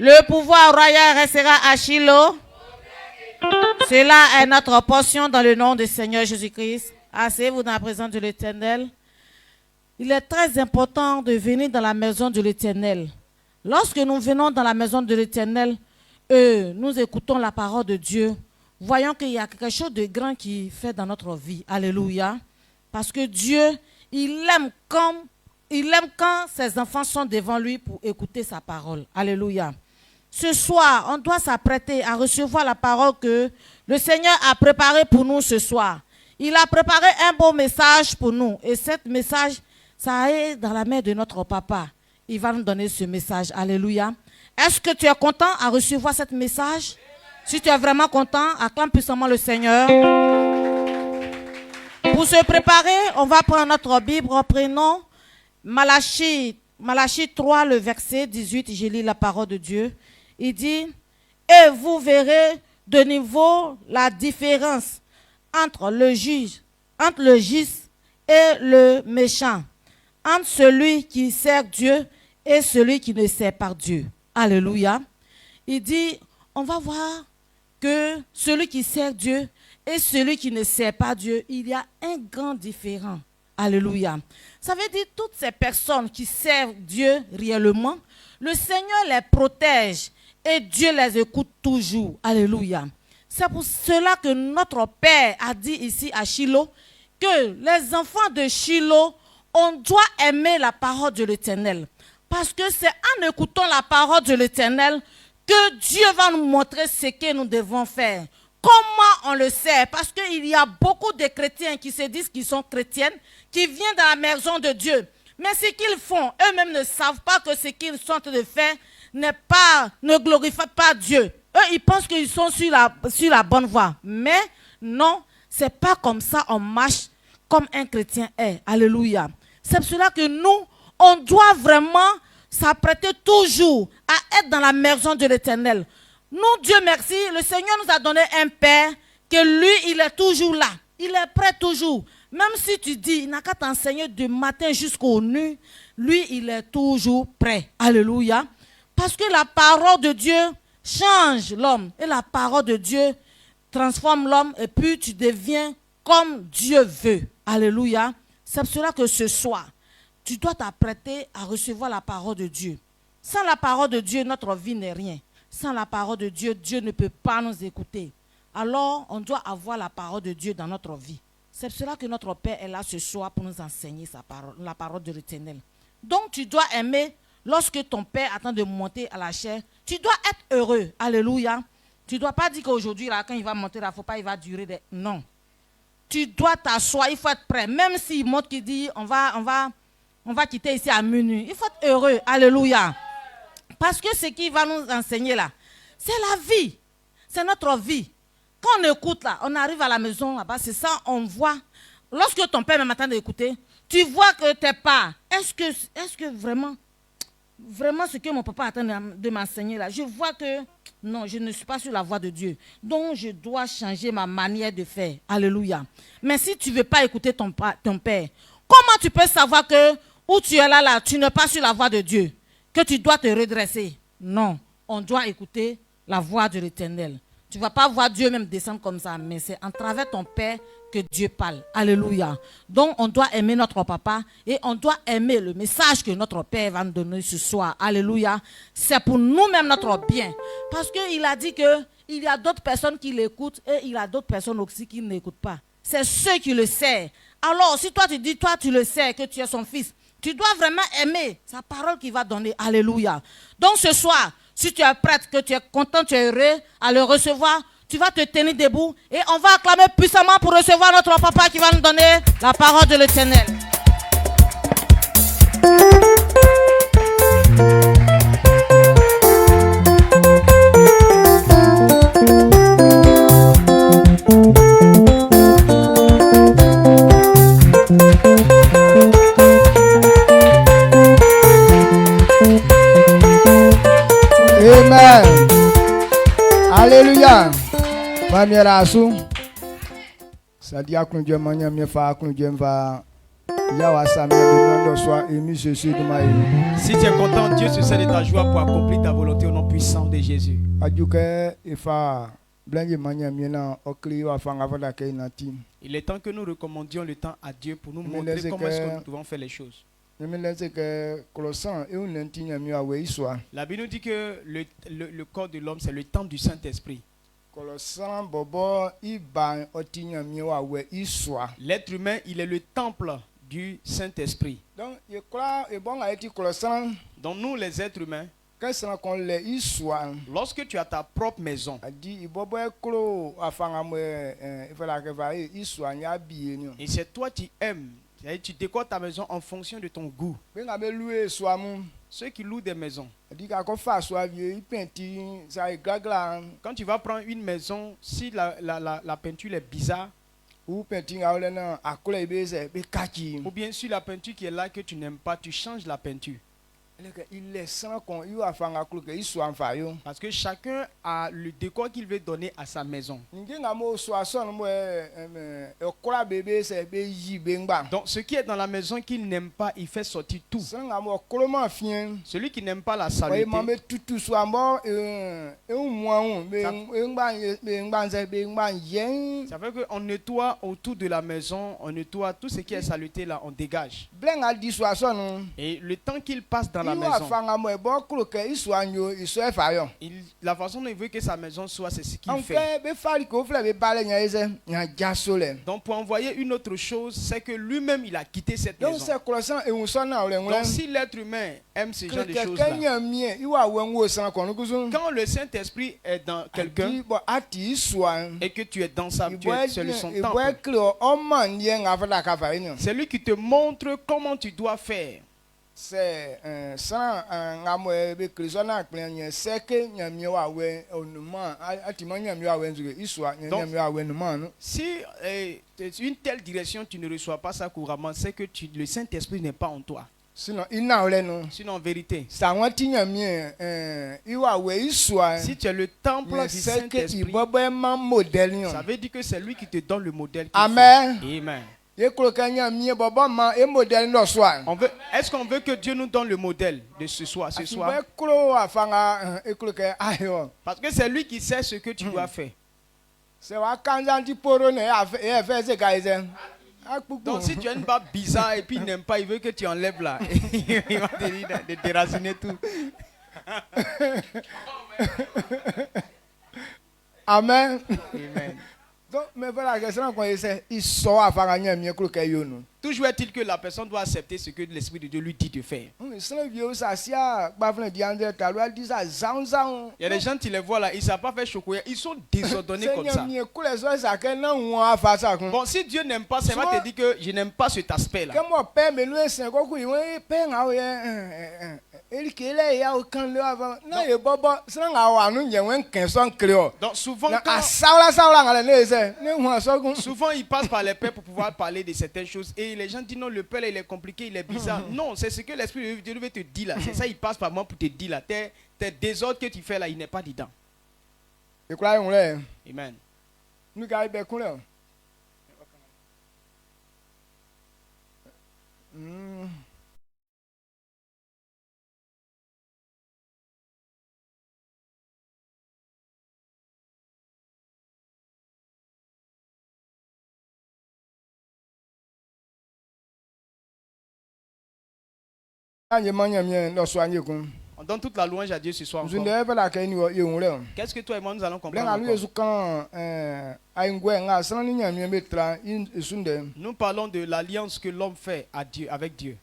Le pouvoir royal restera à Shiloh. Cela est notre portion dans le nom du Seigneur Jésus-Christ. Asseyez-vous dans la présence de l'Éternel. Il est très important de venir dans la maison de l'Éternel. Lorsque nous venons dans la maison de l'Éternel, nous écoutons la parole de Dieu. Voyons qu'il y a quelque chose de grand qui fait dans notre vie. Alléluia. Parce que Dieu, il aime quand ses enfants sont devant lui pour écouter sa parole. Alléluia. Ce soir, on doit s'apprêter à recevoir la parole que le Seigneur a préparée pour nous ce soir. Il a préparé un beau message pour nous. Et ce message, ça est dans la main de notre papa. Il va nous donner ce message. Alléluia. Est-ce que tu es content à recevoir ce message? Si tu es vraiment content, acclame puissamment le Seigneur. Pour se préparer, on va prendre notre Bible. Prenons Malachie 3, le verset 18. Je lis la parole de Dieu. Il dit, et vous verrez de nouveau la différence entre le juste et le méchant, entre celui qui sert Dieu et celui qui ne sert pas Dieu. Alléluia. Il dit, on va voir que celui qui sert Dieu et celui qui ne sert pas Dieu, il y a un grand différent. Alléluia. Ça veut dire toutes ces personnes qui servent Dieu réellement, le Seigneur les protège et Dieu les écoute toujours. Alléluia. C'est pour cela que notre Père a dit ici à Shiloh que les enfants de Shiloh, on doit aimer la parole de l'Éternel. Parce que c'est en écoutant la parole de l'Éternel que Dieu va nous montrer ce que nous devons faire. Comment on le sait? Parce qu'il y a beaucoup de chrétiens qui se disent qu'ils sont chrétiens, qui viennent dans la maison de Dieu. Mais ce qu'ils font, eux-mêmes ne savent pas que ce qu'ils sont en train de faire ne glorifie pas Dieu. Eux, ils pensent qu'ils sont sur la bonne voie. Mais non, ce n'est pas comme ça on marche comme un chrétien est. Alléluia. C'est pour cela que nous, on doit vraiment s'apprêter toujours à être dans la maison de l'Éternel. Nous, Dieu merci, le Seigneur nous a donné un Père que lui, il est toujours là. Il est prêt toujours. Même si tu dis, il n'a qu'à t'enseigner du matin jusqu'au nuit, lui, il est toujours prêt. Alléluia. Parce que la parole de Dieu change l'homme. Et la parole de Dieu transforme l'homme. Et puis tu deviens comme Dieu veut. Alléluia. C'est pour cela que ce soir, tu dois t'apprêter à recevoir la parole de Dieu. Sans la parole de Dieu, notre vie n'est rien. Sans la parole de Dieu, Dieu ne peut pas nous écouter. Alors, on doit avoir la parole de Dieu dans notre vie. C'est pour cela que notre Père est là ce soir pour nous enseigner sa parole, la parole de l'Éternel. Donc, tu dois aimer lorsque ton Père attend de monter à la chair. Tu dois être heureux. Alléluia. Tu ne dois pas dire qu'aujourd'hui, là, quand il va monter, là, faut pas, il va durer. Non. Tu dois t'asseoir, il faut être prêt. Même s'il monte, qui dit, on va quitter ici à minuit. Il faut être heureux. Alléluia. Parce que ce qu'il va nous enseigner là, c'est la vie. C'est notre vie. Quand on écoute là, on arrive à la maison là-bas, c'est ça, on voit. Lorsque ton père m'attend d'écouter, tu vois que tes pas. Est-ce que vraiment ce que mon papa attend de m'enseigner là, je vois que non, je ne suis pas sur la voie de Dieu. Donc je dois changer ma manière de faire. Alléluia. Mais si tu ne veux pas écouter ton père, comment tu peux savoir que où tu es là, tu n'es pas sur la voie de Dieu? Que tu dois te redresser. Non, on doit écouter la voix de l'Éternel. Tu ne vas pas voir Dieu même descendre comme ça, mais c'est en travers ton Père que Dieu parle. Alléluia. Donc, on doit aimer notre papa et on doit aimer le message que notre Père va nous donner ce soir. Alléluia. C'est pour nous-mêmes notre bien. Parce qu'il a dit qu'il y a d'autres personnes qui l'écoutent et il y a d'autres personnes aussi qui ne l'écoutent pas. C'est ceux qui le savent. Alors, si toi tu dis, toi tu le sais, que tu es son fils, tu dois vraiment aimer sa parole qu'il va donner. Alléluia. Donc ce soir, si tu es prête, que tu es content, tu es heureux à le recevoir, tu vas te tenir debout et on va acclamer puissamment pour recevoir notre papa qui va nous donner la parole de l'Éternel. Amen. Alléluia. Mamie Rassou. Ça dit à Dieu, mania, mi fa, Dieu va Ya wa sa mi mi ndo so emi Jésus de ma yi. Si tu es content, Dieu se sert de ta joie pour accomplir ta volonté au nom puissant de Jésus. Ajuke ifa blanje manya mi na okli wa fanga fada ke na tim. Il est temps que nous recommandions le temps à Dieu pour nous montrer comment est-ce que nous devons faire les choses. Mi lese ke Colossiens e un ntinya mi wa we iswa. La Bible nous dit que le corps de l'homme, c'est le temple du Saint-Esprit. Colossiens bobo iban otinya mi wa we iswa. L'être humain, il est le temple du Saint-Esprit. Donc e kla e bon a eti Colossiens Donc nous, les êtres humains, qu'est-ce qu'on le iswa. lorsque tu as ta propre maison, Adi ibobo eklo afanga mo ifala ke va iswa nya biye ni. et c'est toi qui aimes, c'est-à-dire tu décores ta maison en fonction de ton goût. Be nga be louer swa mu. Ceux qui louent des maisons, Adi ka ko fa swa vie i penti sa e gagla quand tu vas prendre une maison, si la peinture est bizarre, ou penti nga ole na akole be se be kachi. ou bien si la peinture qui est là que tu n'aimes pas, tu changes la peinture. Il est sans qu'on y a fanga klo ke iswa mfa yo. Parce que chacun a le décor qu'il veut donner à sa maison. Nge nga mo swa son mo okora bebe se be yi be ngba. Donc ce qui est dans la maison qu'il n'aime pas, il fait sortir tout. Sans nga mo okolo fien. Celui qui n'aime pas la Oye saleté, mame tutu swa mo moi be ngba se be ngba yen. ça veut qu'on nettoie autour de la maison, on nettoie tout ce qui est saleté là, on dégage. Blen a di swa son. Et le temps qu'il passe dans la Il a maison, fanga mo bo klo ke iswa nyo iso e fa yo. la façon dont il veut que sa maison soit, c'est ce qu'il En fait. fait be fali ko fle be bale nya ese nya jasole. Donc pour envoyer une autre chose, c'est que lui-même il a quitté cette Donc maison. c'est Colossiens et on s'en a Donc si l'être humain aime ce genre de choses là, quand le Saint-Esprit est dans quelqu'un et que tu es dans sa, c'est le son temple, c'est lui qui te montre comment tu dois faire. C'est sans Si une telle direction tu ne reçois pas ça couramment, c'est que le Saint-Esprit n'est pas en toi. sinon Sinon en vérité, si si tu es le temple du Saint-Esprit, ça veut dire que c'est lui qui te donne le modèle. Amen. Amen. Est-ce qu'on veut que Dieu nous donne le modèle de ce soir? Parce que c'est lui qui sait ce que tu dois faire. Donc si tu as une barbe bizarre et puis il n'aime pas, il veut que tu enlèves là. Il va te dire de déraciner tout. Amen. Amen. Donc, mais voilà, il sort à faire un mieux que you. Toujours est-il que la personne doit accepter ce que l'Esprit de Dieu lui dit de faire. Il y a des gens, tu les vois là, ils ne savent pas faire chocolat, ils sont désordonnés comme ça. Bon, si Dieu n'aime pas, ça va te dire que je n'aime pas cet aspect-là. Donc souvent, souvent il passe par les pères pour pouvoir parler de certaines choses. Et les gens disent non, le père il est compliqué, il est bizarre. Non, c'est ce que l'Esprit de Dieu veut te dire là. C'est ça, il passe par moi pour te dire là. Tes désordres que tu fais là, il n'est pas dedans. Amen. On donne toute la louange à Dieu ce soir encore. Qu'est-ce que toi et moi nous allons comprendre encore? Nous parlons de l'alliance que l'homme fait à Dieu, avec Dieu.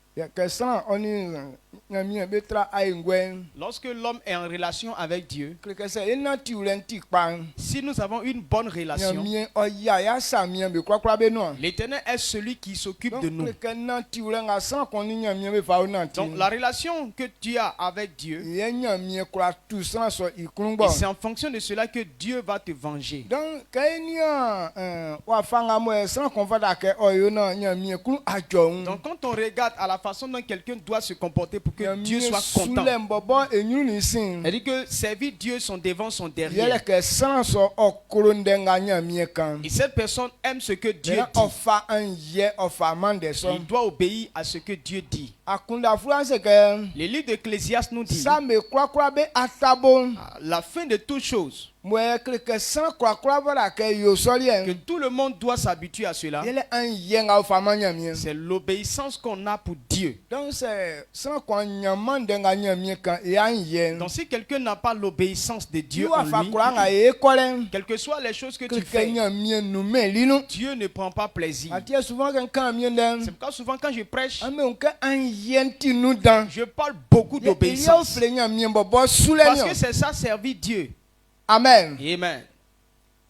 Lorsque l'homme est en relation avec Dieu, si nous avons une bonne relation, l'Éternel est celui qui s'occupe de nous. Donc la relation que tu as avec Dieu, et c'est en fonction de cela que Dieu va te venger. Donc quand on regarde à la façon dont quelqu'un doit se comporter augmenter pour que Dieu soit content. Soulem bobo enyu ni sin. Elle dit que servir Dieu, son devant, son Yele derrière. ke san so okoro ndenga nyamie kan. Et cette personne aime ce que Dieu Dieu dit. ofa an ye ofa mande so. Il doit obéir à ce que Dieu dit. Akunda France que Le livre d'Ecclésiaste nous dit ça me croit be atabo. la fin de toutes choses, Moi que sans croit voilà que yo que solien. tout le monde doit s'habituer à cela. Yele an ye nga ofa manyamie. C'est l'obéissance qu'on a pour Dieu. Donc c'est sans quoi nyaman ndenga nyamie kan e an ye. Donc si quelqu'un n'a pas l'obéissance de Dieu Dieu en afa lui, croit nga e kolen. quelles que soient les choses que tu Que fais, nyamie nous me lino. Dieu ne prend pas plaisir. Atia souvent quand mien den. C'est pourquoi souvent quand je prêche, Ame on ka an yenti nous dans. je parle beaucoup Il y a d'obéissance. nyamie bobo soule Parce ni. que c'est ça servir Dieu. Amen. Amen.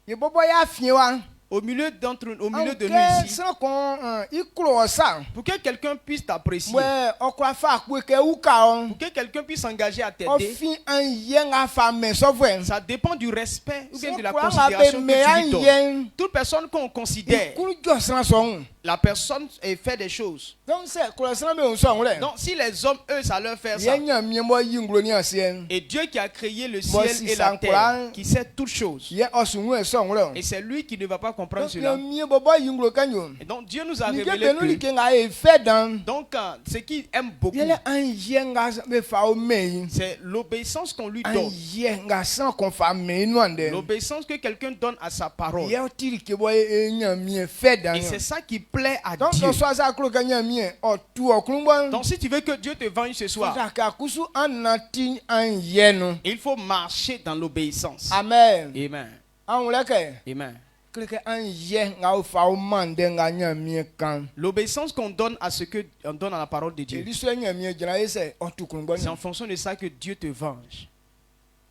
Ye bobo ya fiwa. Au milieu de nous ici, Sans qu'on il clôt ça. pour que quelqu'un puisse t'apprécier, Ouais, on croit faire pour que ou ka pour que quelqu'un puisse s'engager à on t'aider, fin un yen a femme so vrai. ça dépend du respect ou bien de la Sans considération mais que un tu lui donnes. yen. Toute personne qu'on considère, Il coule sans son. la personne fait des choses. Donc c'est quoi ça me on son là. Donc si les hommes, eux, ça leur fait ça, Yen mi mo yinglo ni ancien. et Dieu qui a créé le Moi, ciel si et ça la terre, encourage- qui sait toutes choses, Yen osun son là. et c'est lui qui ne va pas comprendre Donc cela. mi bobo yinglo kanyo. Et donc Dieu nous a Ni que révélé benu li que, ke nga e fait dans. donc ce qu'il aime beaucoup, Yele un yen ga me fa o me. c'est l'obéissance qu'on lui Un donne. yen ga sans qu'on fa me no ande. L'obéissance que quelqu'un donne à sa parole. Yen tiri ke boy e nyamie fait dans. Et c'est ça qui plaît à Donc Dieu. on soit ça klo kanya mien o tu o klumba. Donc si tu veux que Dieu te venge ce soir, Ça ka kusu anati an yen. il faut marcher dans l'obéissance. Amen. Amen. An leke. Amen. Kleke an yen nga o fa o mande nga nyamie kan. L'obéissance qu'on donne à ce que on donne à la parole de Et Dieu, lui so nyamie jana ese o tu klumba. c'est en fonction de ça que Dieu te venge.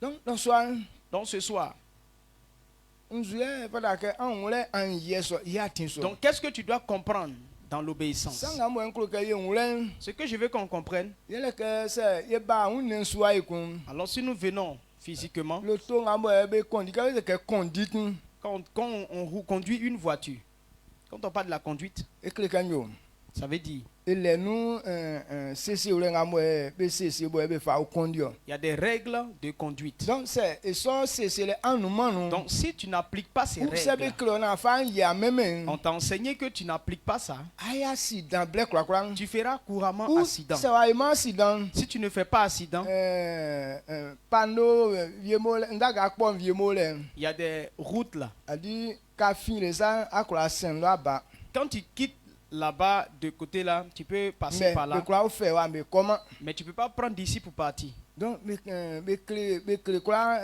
Donc soit Donc ce soir, nzuye pada ke an le an yeso ya tin so. donc qu'est-ce que tu dois comprendre dans l'obéissance? Sanga mo en klo ke yen le. Ce que je veux qu'on comprenne, Yele ke se ye ba un nen so ay kun. alors si nous venons physiquement, Le to nga mo e be kondi ka ke conduite quand on conduit une voiture, quand on parle de la conduite, e kle kanyo. ça veut dire Et les nous ceci ou nga mo e be ceci bo e be fa o conduire. il y a des règles de conduite. Donc c'est et ça c'est le anouman. Donc si tu n'appliques pas ces Ou se be règles, klo na fa ya meme. on t'a enseigné que tu n'appliques pas ça, Ay accident black kwa kwa. tu feras couramment Ou accident. c'est vraiment accident. Si tu ne fais pas accident, Panneau vieux mot ndaga pon vieux mot là. il y a des routes là. A dit ka fin les ça akla sen là-bas. Quand tu quittes là-bas, de côté là, tu peux passer Mais par le là. quoi au fait ouais mais comment? Mais tu ne peux pas prendre d'ici pour partir. Donc be clé quoi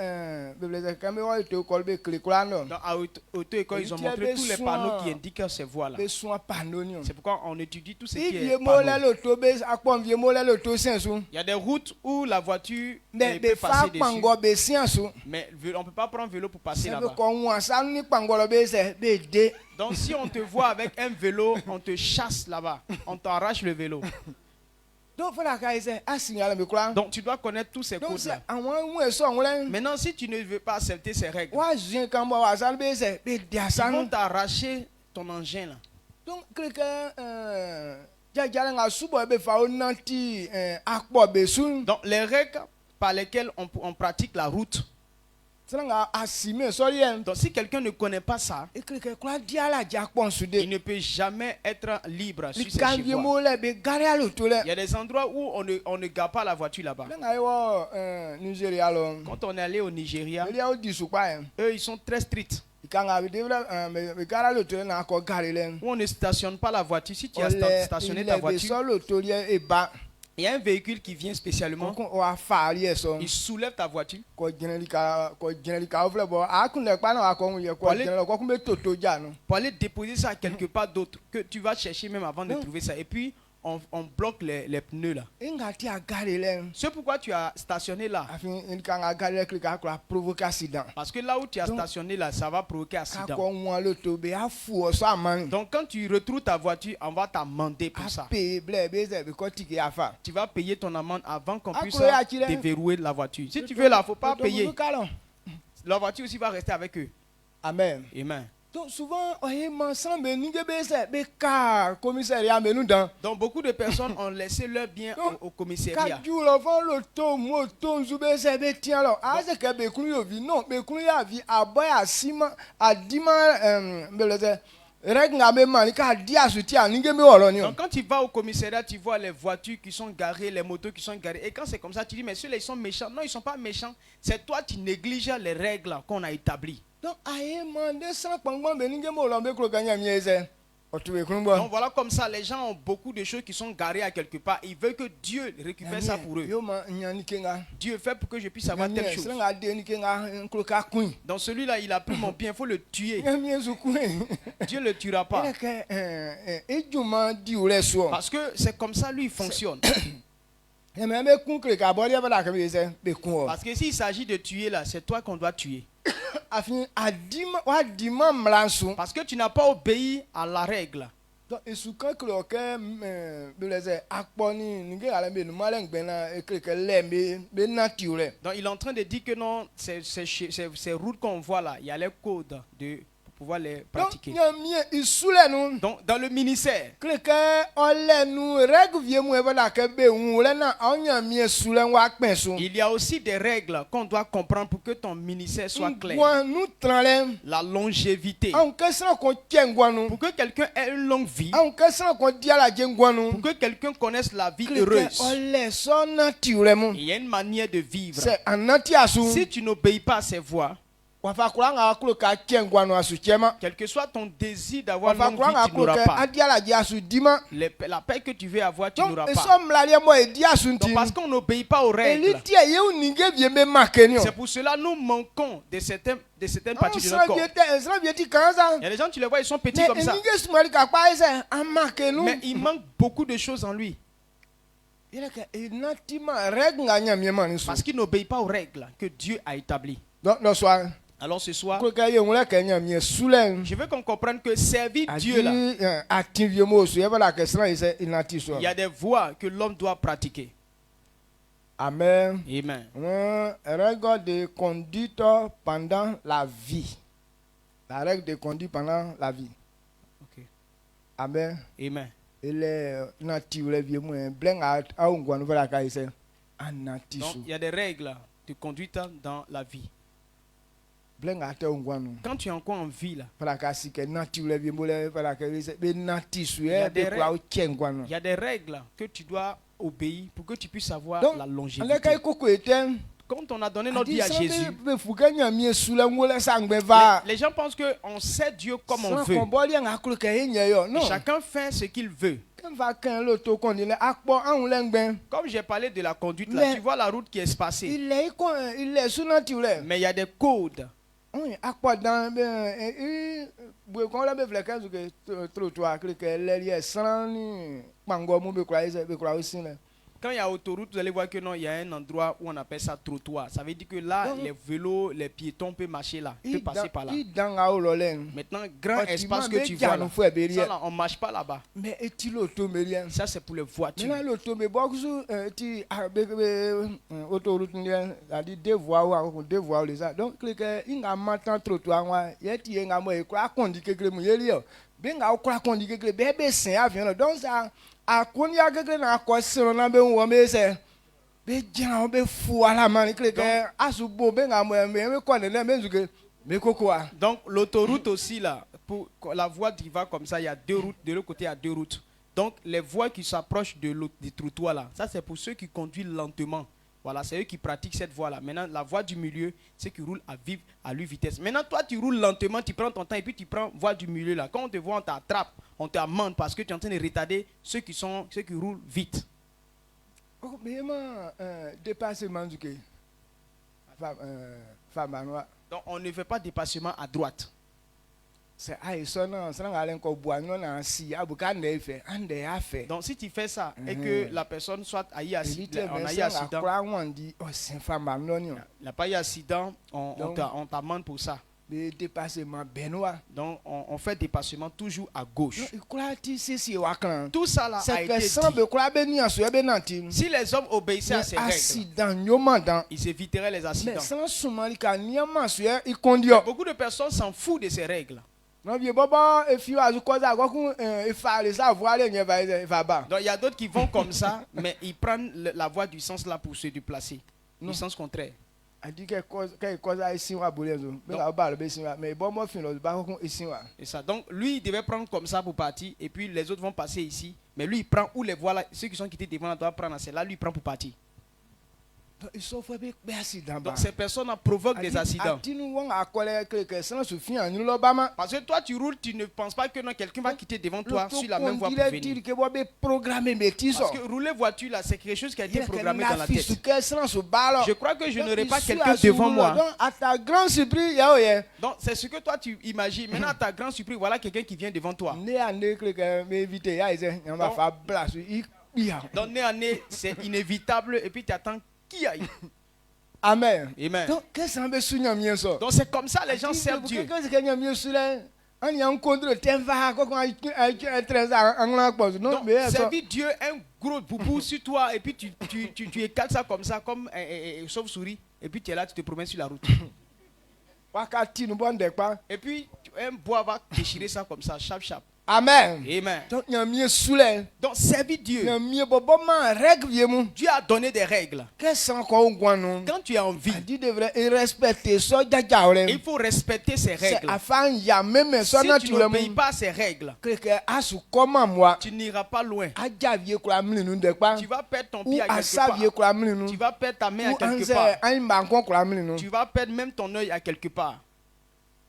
be les caméras te col be clé quoi non. Dans à auto-école, ils ont Il y a montré des tous les soins. panneaux qui indiquent ces voies-là. Be soin panneau ni. C'est pourquoi on étudie tout ce Si qui vieux est mot là panneau. l'auto be akpon vieux mot là l'auto sensu. Il y a des routes où la voiture Mais peut be fa passer dessus. pango be sensu. Mais on ne peut pas prendre vélo pour passer C'est be là-bas. ko wan sa ni pango lo be se be de. Donc si on te voit avec un vélo, on te chasse là-bas. On t'arrache le vélo. Donc voilà ka ese asignal me quoi. Donc tu dois connaître tous ces Donc c'est codes-là. àwọn un so là. Maintenant, si tu ne veux pas accepter ces règles, Wa jin kan bo wa sal be se be dia ils sa vont no. t'arracher ton engin là. Donc quelqu'un ja nga subo be fa o nanti akpo be sun. Donc les règles par lesquelles on pratique la route. Ça nga asime so rien. Donc si quelqu'un ne connaît pas ça, Et quelqu'un quoi dia la ja pon il sude. ne peut jamais être libre sur Li ses kan vieux chevaux. mot là be gare à l'auto là. Il y a des endroits où on ne gare pas la voiture là-bas. Nga yo Nigeria lo. Quand on est allé au Nigeria, Il y a au disu kwa. eux ils sont très stricts. Kan nga be devra me gare à l'auto na ko gare là. Où on ne stationne pas la voiture. Si tu as stationné ta voiture, sur l'auto et bas. il y a un véhicule qui vient spécialement, On va faire ça. il soulève ta voiture. Ko generally ka vle bo akun pa na ko ye ko generally ko kumbe toto ja no. Pour aller déposer ça quelque part d'autre que tu vas chercher même avant de trouver ça. Et puis, on bloque les pneus là. Ngati a gare là. C'est pourquoi tu as stationné là. Afin kan nga gare ka ko provoquer accident. Parce que là où tu as stationné là, ça va provoquer Ka accident. ko wan l'auto be a fu so aman. Donc quand tu retrouves ta voiture, on va t'amender pour ça. Pe ble be ze be ko tiki afa. Tu vas payer ton amende avant qu'on puisse Akolo ya chile. déverrouiller la voiture. Si tu veux là, il ne faut pas payer. Amen. La voiture aussi va rester avec eux. Amen. Amen. Donc souvent, on semble que car commissariat mais nous dans. Donc beaucoup de personnes ont laissé leur bien au commissariat. Quand jours avant le ton zoubé c'est be tiens alors. Ah c'est que be kunu yo vi non, be kunu ya vi aboy à sima à dima règle ngame mani ka dia soutien ninge me wolo ni. Donc quand tu vas au commissariat, tu vois les voitures qui sont garées, les motos qui sont garées. Et quand c'est comme ça, tu dis mais ceux-là ils sont méchants. Non, ils sont pas méchants. C'est toi qui négliges les règles qu'on a établies. Donc Donc voilà comme ça, les gens ont beaucoup de choses qui sont garées à quelque part. Ils veulent que Dieu récupère ça pour eux. Dieu fait pour que je puisse avoir telle chose. Donc celui-là, il a pris mon bien, il faut le tuer. Dieu ne le tuera pas. Parce que c'est comme ça, lui, il fonctionne. Parce que s'il s'agit de tuer là, c'est toi qu'on doit tuer. Parce que tu n'as pas obéi à la règle. Donc il est en train de dire que non, ces routes qu'on voit là, il y a les codes pour pouvoir les pratiquer. Donc dans le ministère, il y a aussi des règles qu'on doit comprendre pour que ton ministère soit clair. La longévité. Pour que quelqu'un ait une longue vie. Pour que quelqu'un connaisse la vie heureuse. Il y a une manière de vivre. Si tu n'obéis pas à ses voies, quel que soit ton désir d'avoir une longue vie, tu n'auras pas. La paix que tu veux avoir, tu n'auras pas. Donc parce qu'on n'obéit pas aux règles. C'est pour cela que nous manquons de certaines parties de notre corps. Il y a des gens, tu les vois, ils sont petits comme ça. Mais il manque beaucoup de choses en lui. Parce qu'il n'obéit pas aux règles que Dieu a établies. Alors ce soir, je veux qu'on comprenne que servir Dieu là, il y a des voies que l'homme doit pratiquer. Amen. Amen. Règle de conduite pendant la vie. La règle de conduite pendant la vie. Okay. Amen. Amen. Donc il y a des règles de conduite dans la vie. Quand tu es encore en vie là, il y a des règles que tu dois obéir pour que tu puisses avoir la longévité. Quand on a donné notre vie à Jésus, les gens pensent qu'on sait Dieu comme on veut. Chacun fait ce qu'il veut. Comme j'ai parlé de la conduite là, tu vois la route qui est espacée. Mais il y a des codes. Quand il y a autoroute, vous allez voir que non, il y a un endroit où on appelle ça trottoir. Ça veut dire que là, les vélos, les piétons peuvent marcher là, peuvent passer par là. Maintenant, grand espace que tu vois là, ça là, on ne marche pas là-bas. Ça c'est pour les voitures. Donc, ça a konya gege na kwasiro na be nwome se be jan be fu ala mani kleke asubo be ngamo me ko ne menzuke me kokoa. Donc l'autoroute aussi là, pour la voie qui va comme ça, il y a deux routes, de l'autre côté il y a deux routes. Donc les voies qui s'approchent du trottoir là, ça c'est pour ceux qui conduisent lentement. Voilà, c'est eux qui pratiquent cette voie là. Maintenant la voie du milieu, c'est qui roulent à lui vitesse. Maintenant toi tu roules lentement, tu prends ton temps et puis tu prends voie du milieu là. Quand on te voit, on t'attrape, on t'amende parce que tu es en train de retarder ceux qui roulent vite. Oh mais dépassement du que donc on ne fait pas dépassement à droite. Donc si tu fais ça et que la personne soit on a eu accident, il n'a pas eu accident, on t'amende pour ça. Donc on fait dépassement toujours à gauche. Tout ça là a été dit. Si les hommes obéissaient à ces règles, ils éviteraient les accidents. Beaucoup de personnes s'en foutent de ces règles. Non vieux bobo et fi wa zu ko za ko kun e fa le sa voix le nye va ba. Donc il y a d'autres qui vont comme ça, mais ils prennent la voie du sens là pour se déplacer. Du sens contraire. A dit que cosa ici wa bolé zo. Be ga ba le be sin wa mais bon mo fin lo ba ko kun ici wa. Et ça. Donc lui, il devait prendre comme ça pour partir, et puis les autres vont passer ici. Mais lui, il prend où les voies là, ceux qui sont quittés devant doivent prendre celle-là, lui il prend pour partir. Donc ils sont fait be accident ba. Donc ces personnes provoquent des accidents. A dit nous on a collé que sans se fin nous lo ba ma. Parce que toi tu roules, tu ne penses pas que non, quelqu'un va quitter devant toi sur la même voie pour venir. Dire que bo be programmer bêtise. Parce que rouler voiture là, c'est quelque chose qui a été programmé dans la tête. Je Je crois que je n'aurai pas quelqu'un devant moi. Donc à ta grande surprise, ya oye. Donc c'est ce que toi tu imagines. Maintenant à ta grande surprise, voilà quelqu'un qui vient devant toi. Né à né que m'éviter ya ise, on va faire place. Donc nez à nez, c'est inévitable et puis tu attends qui aille. Amen. Amen. Donc qu'est-ce que ça veut souligner mieux ça? Donc c'est comme ça les gens servent Dieu. Qu'est-ce que ça mieux souligner? On y rencontre t'enva quoi un trésor en la pose. Non Donc mais servir Dieu un gros boubou sur toi et puis tu écales ça comme ça comme chauve-souris et puis tu es là, tu te promènes sur la route. Wakati nous bon de pas. Et puis un bois va déchirer ça comme ça, chap. Amen. Amen. Donc y a mieux souligner. Donc servir Dieu. Y a mieux bobo man règle vieux mon. Dieu a donné des règles. Qu'est-ce qu'on voit non? Quand tu es en vie, Dieu devrait respecter ça jajaole. il faut respecter ces C'est règles. afin y a même Si ça tu naturellement. n'obéis pas à ces règles, Que asu comment moi. tu n'iras pas loin. Aja vieux quoi mlinu de pas. Tu vas perdre ton Ou pied à quelque asa vieux part. quoi mlinu. Tu vas perdre ta main à Ou quelque anze part. un banco quoi mlinu. Tu vas perdre même ton œil à quelque part.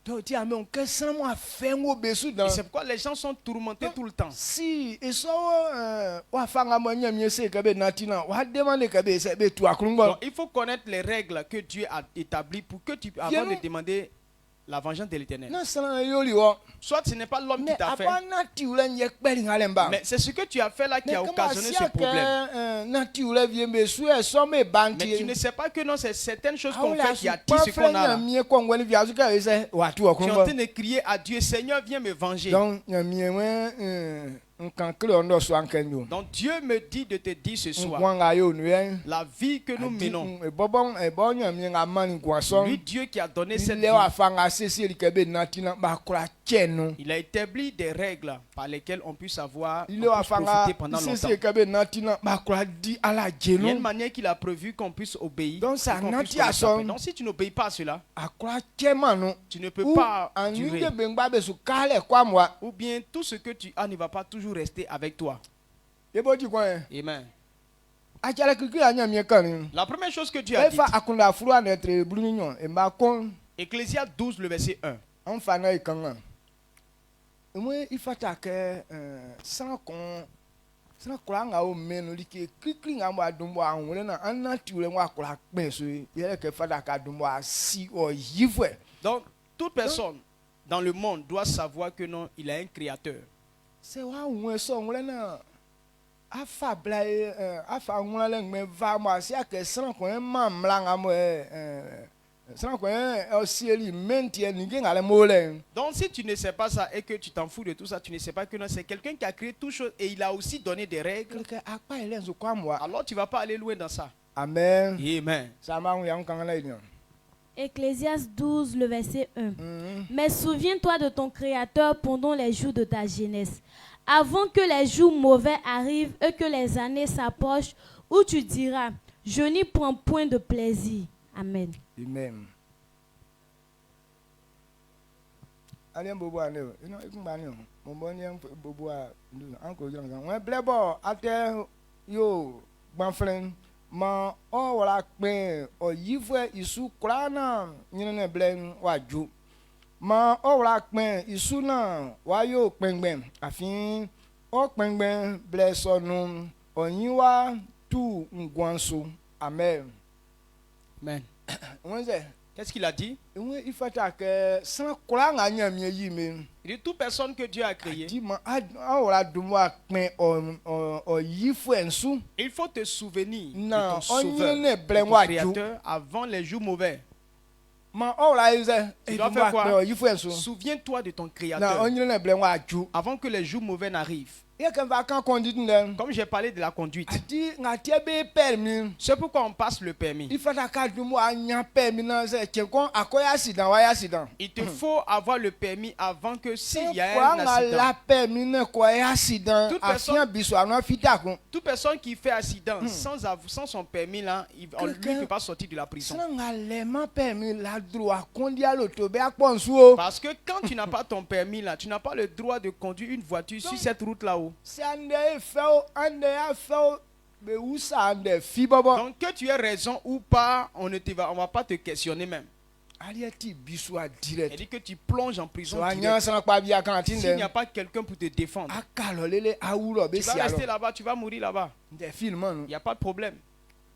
Donc tu as mais qu'est-ce que moi fait au besu dans. Et c'est pourquoi les gens sont tourmentés tout le temps. Si et ça wa fanga mo nyamie se ka be natina wa demander ka be se be tu akrungo. Donc, il faut connaître les règles que Dieu a établies pour que tu, avant de demander la vengeance de l'Éternel. Non ça yoli wo. Soit ce n'est pas l'homme qui t'a fait, Mais nature n'y peli ngalemba. mais c'est ce que tu as fait là qui a occasionné ce problème. Nature vient be su e so me banti. Mais tu ne sais pas que non, c'est certaines choses qu'on Ah, fait qui attirent ce qu'on a là. Tu es en train de crier à Dieu, Seigneur, viens me venger. Donc Donc Dieu me dit de te dire ce soir, la vie que nous menons, lui Dieu qui a donné cette vie, il a établi des règles par lesquelles on puisse avoir profiter pendant longtemps. Il y a une manière qu'il a prévu qu'on puisse obéir. Donc ça Donc si tu n'obéis pas à cela, tu ne peux pas durer. Ou bien tout ce que tu as ne va pas toujours rester avec toi. Amen. La première chose que Dieu a dit, Ecclésiaste 12, le verset 1. Donc, toute personne dans le monde doit savoir que non, il a un créateur. C'est afa bla afa ngula ngme va mo asia ke san ko mamla ngamo san ko osieli mentie ninge ngale mole. Donc si tu ne sais pas ça et que tu t'en fous de tout ça, tu ne sais pas que non, c'est quelqu'un qui a créé toutes choses et il a aussi donné des règles. Alors tu vas pas aller loin dans ça. Amen. Amen. Ecclésiaste 12, le verset 1. Mais souviens-toi de ton Créateur pendant les jours de ta jeunesse, avant que les jours mauvais arrivent et que les années s'approchent, où tu diras, je n'y prends point de plaisir. Amen. Amen. Alien bobo ane, ino ikumbani o. Momboni bobo a anko yanga. Wen blebo ate yo banfren ma o wala pe o yifwe isu krana nyine blen waju. Ma o wala pe isu na wa yo pengben afin o pengben blesonu onyiwa tu ngwanso. Amen. Amen. Onze Qu'est-ce qu'il a dit? il dit toute personne que Dieu a créée. Il faut te souvenir de ton sauveur, de ton créateur avant les jours mauvais. Tu dois faire quoi? Souviens-toi de ton créateur avant que les jours mauvais n'arrivent. il y a qu'un vacant conduite là. Comme j'ai parlé de la conduite, A dit nga tie be permis. c'est pourquoi on passe le permis. Il faut ka du mo anya permis nan c'est tien kon akoya accident wa accident. Il te faut avoir le permis avant que s'il y a Quoi un nga accident. la permis nan quoi accident Toute afin biso anon fita kon. Toute personne qui fait accident sans son permis là, lui ne Quelqu'un- peut pas sortir de la prison. Sans nga leman permis la droit conduire l'auto be akpon sou. Parce que quand tu n'as pas ton permis là, tu n'as pas le droit de conduire une voiture sur cette route là-haut. C'est ande ande a fait be où ça ande fi bobo. Donc que tu aies raison ou pas, on va pas te questionner même. Ali ti biso a Il direct. dit que tu plonges en prison So direct. anya san pa bi akantine. S'il n'y a pas quelqu'un pour te défendre. Akalolele awuro be Tu vas si rester alo. là-bas, tu vas mourir là-bas. Des films Il n'y a pas de problème.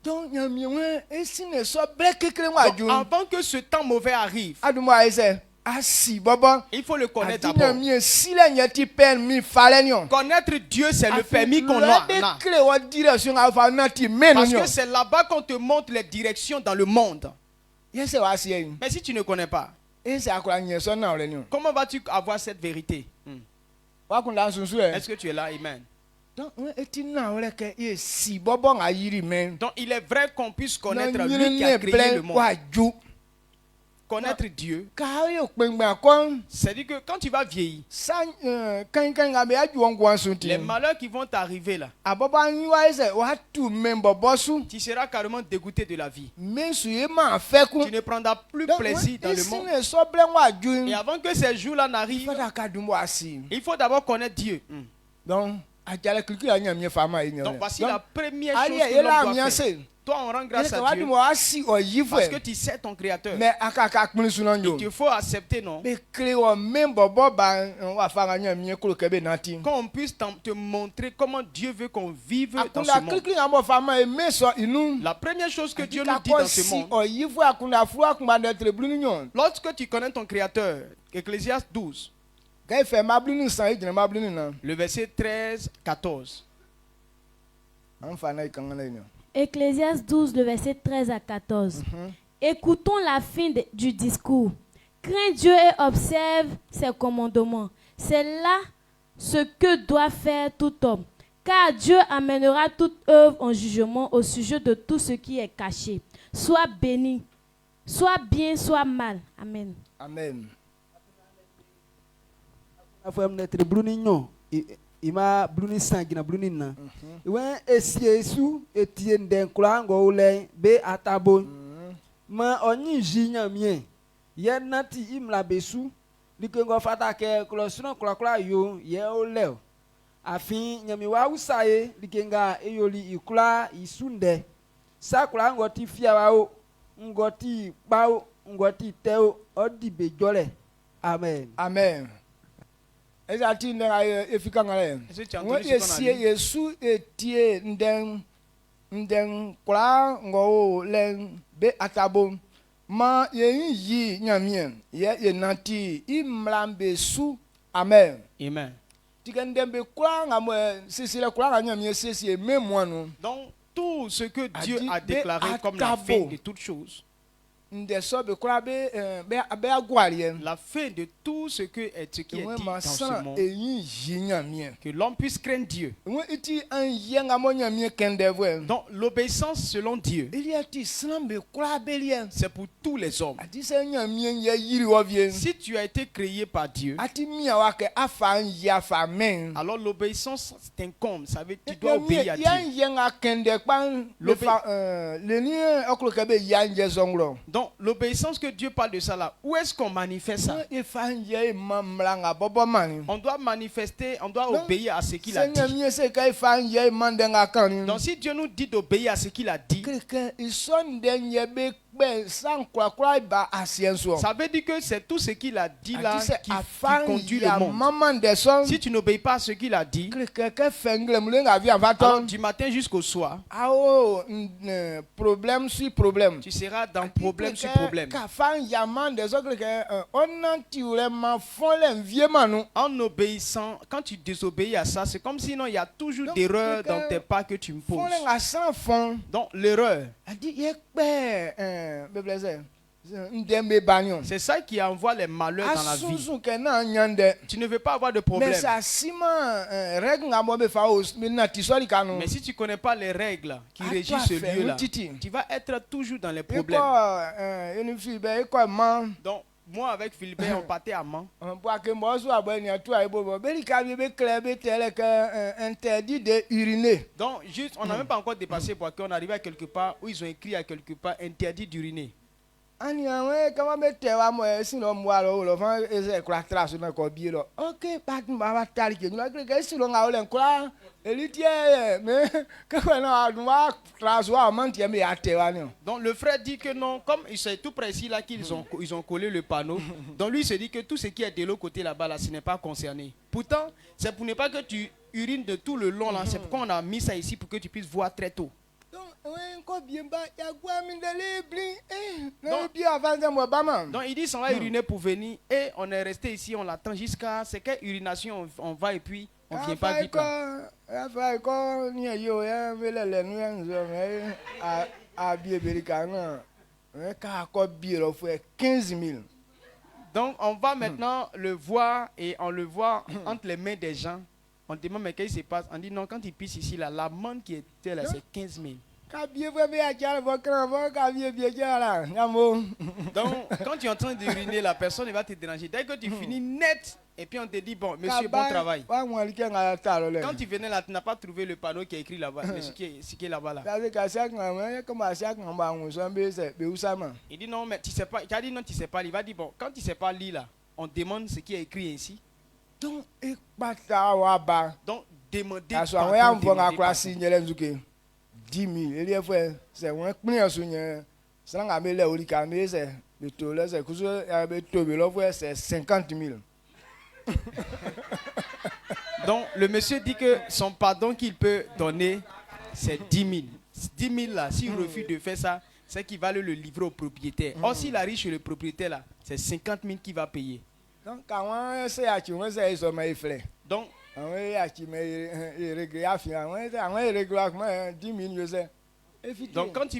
donc nyami wen esi ne so ble kekere wa Donc, ju. avant que ce temps mauvais arrive, Adumo aise asi bobo. il faut le connaître Adi d'abord. nyami si le nyati permis fale nyon. Connaître Dieu, c'est le permis qu'on a. là. Kle wa direction afa nati menu Parce nyon. que c'est là-bas qu'on te montre les directions dans le monde. Yese wa si yin. Mais si tu ne connais pas, Ese akura nyen so na ole nyon. comment vas-tu avoir cette vérité? Wa kun dan sunsu e. Est-ce que tu es là? Amen. Donc eti na ole ke e si bobo nga yiri men. Donc il est vrai qu'on puisse connaître Na lui qui a créé ble le monde. wa ju. Connaître Dieu, Ka yo pengba kon c'est-à-dire que quand tu vas vieillir, san kan ga be aju on gwan sunti. les malheurs qui vont t'arriver là, Aboba nyi wa ise wa tu men bobo su. tu seras carrément dégoûté de la vie. Men su ye ma fe ku. Tu ne prendras plus Donc, plaisir dans le esi monde. ne so ble wa ju. Et avant que ces jours-là n'arrivent, Fada ka du mo asi. il faut d'abord connaître Dieu. Donc ajale kulkula nya mi fama yi Donc nyon. voici la première ali chose e que la l'homme mi doit faire. ase. Toi, on rend grâce Ele ka à wa Dieu du mo asi o yi parce que fwe. tu sais ton Créateur. Mais aka kpun su nan yo. Il faut accepter, non? Be kre o men bobo ba wa fa nya mi ko ke be nati. Qu'on puisse te montrer comment Dieu veut qu'on vive dans Akunda ce monde. kulkula mo fama e me so inu. La première chose que Dieu Ka nous dit ko dans ce si monde, o yi fwe akunda fu akuma de tre blunu nyon. lorsque tu connais ton Créateur, Ecclésiaste 12, Ga fe ma blunu san e jina ma blunu na. le verset 13, 14. An fa na ikanga nyon. Ecclésiaste 12, le verset 13 à 14. Écoutons la fin du discours. Crains Dieu et observe ses commandements. C'est là ce que doit faire tout homme. Car Dieu amènera toute œuvre en jugement au sujet de tout ce qui est caché. Soit béni, soit bien, soit mal. Amen. Amen. Afo am netre bluni nyo ima bluni sangina bluni na wen esiesu etie nden kula ngo ule be atabo ma onyi jinya mie ye nati imla besu like ngo fata ke klosno kula yo ye ole afin nyami wa usaye like nga eyoli ikula isunde sakula ngo ti fiawo ngo ti bawo ngo ti teo odi bejole amen. Amen. Eza ti ndanga efika ngale. Est-ce que tu as Ngo entendu ce qu'on a esie dit? yesu etie nden kula ngo len be atabo ma ye yi nyamien ye nati imlambe su amen. Amen. Tikendembe kula ngamo sisile kula nyamien sisi memwanu Donc, tout ce que Dieu dit a déclaré be comme la atabo. fin de toutes choses, nde so be kula be agwalie. la fin de tout ce qui est dit Moi dans ma ce san monde, eyi yi nyamien. que l'homme puisse craindre Dieu. Moi iti an yenga mo nyamien kendevwe. Donc, l'obéissance selon Dieu, Il y a ti slambe kula belien. c'est pour tous les hommes. Ati se nyamien ye yiri ovien. Si tu as été créé par Dieu, Ati mia wake afa ya fa men. alors l'obéissance t'incombe. Ça veut dire que tu dois obéir à Yan Dieu. yenga kende kpan le fa le ni oklo kebe yan je zonglo. Donc, l'obéissance que Dieu parle de ça là, où est-ce qu'on manifeste ça? E fa ye mamlanga bobo mani. On doit manifester, on doit Donc, obéir à ce qu'il a Se dit. nyamien se kai fa ye mandenga kan. Donc, si Dieu nous dit d'obéir à ce qu'il a dit, Quelqu'un ison den ye be pe san kwa ba asienso. ça veut dire que c'est tout ce qu'il a dit là Ati se qui afan conduit le ya monde. maman de son. Si tu n'obéis pas à ce qu'il a dit, Quelqu'un fengle mulenga vi alors avaton. du matin jusqu'au soir, Ao problème sur problème. tu seras dans problème sur problème. Ka fan yaman des autres que on anti vraiment font les vieux manou. En obéissant, quand tu désobéis à ça, c'est comme sinon il y a toujours Donc, d'erreurs quelqu'un- dans tes pas que tu me Font poses. les à sans fond. Donc l'erreur, A dit yek pe beblezer. ndembe banyo. C'est ça qui envoie les malheurs dans la vie. Asusu ke na nyande. Tu ne veux pas avoir de Mais problème. ça sima règle ngamo be fa os mais na tisori kanu. Mais si tu ne connais pas les règles qui À régissent toi ce faire, lieu-là, titi. tu vas être toujours dans les problèmes. Eko une fille be eko man. Donc, moi avec Philibert, on partait à Mans. On boit que moi so abo ni atu aibo bo. Be ka be clair be tele que interdit de uriner. Donc, juste, on n'a même pas encore dépassé pour qu'on arrive à quelque part où ils ont écrit à quelque part interdit d'uriner. Ani awe kama be te wa mo sino mo alo lo fa ese kra traso na ko bi lo. Okay, pat ma ba tari ke no ke sino nga ole nkra elitie me ka ko na adu wa traso wa man tie me ate wa ni. Donc, le frère dit que non, comme c'est tout précis là qu'ils ont collé le panneau, donc lui il se dit que tout ce qui est de l'autre côté là-bas, là, ce n'est pas concerné. Pourtant, c'est pour ne pas que tu urines de tout le long là, c'est pourquoi on a mis ça ici pour que tu puisses voir très tôt. Donc il dit s'en va uriner pour venir et on est resté ici, on l'attend jusqu'à ce qu'une urination on va et puis on ne vient pas vite là. Donc on va maintenant le voir et on le voit entre les mains des gens. On demande mais qu'est-ce qui se passe? On dit non, quand il pisse ici là, l'amende qui était là c'est 15 000. Donc, quand tu es en train d'uriner, la personne elle va te déranger. Dès que tu finis net, et puis on te dit, bon, monsieur, bon travail. Quand tu venais là, tu n'as pas trouvé le panneau qui est écrit là-bas, mais ce qui est là-bas là. Il dit non, mais tu sais pas. Il a dit non, tu sais pas. Il va dire, bon, quand tu sais pas lire là, on demande ce qui est écrit ici. Donc, demandez. 10 000. Il y a c'est un client sur c'est un le olicamé, c'est le taux là, c'est c'est 50 000. Donc, le monsieur dit que son pardon qu'il peut donner, c'est 10 000. 10 000 là, s'il refuse de faire ça, c'est qu'il va le livrer au propriétaire. Or, s'il arrive chez le propriétaire là, c'est 50 000 qu'il va payer. Donc, donc quand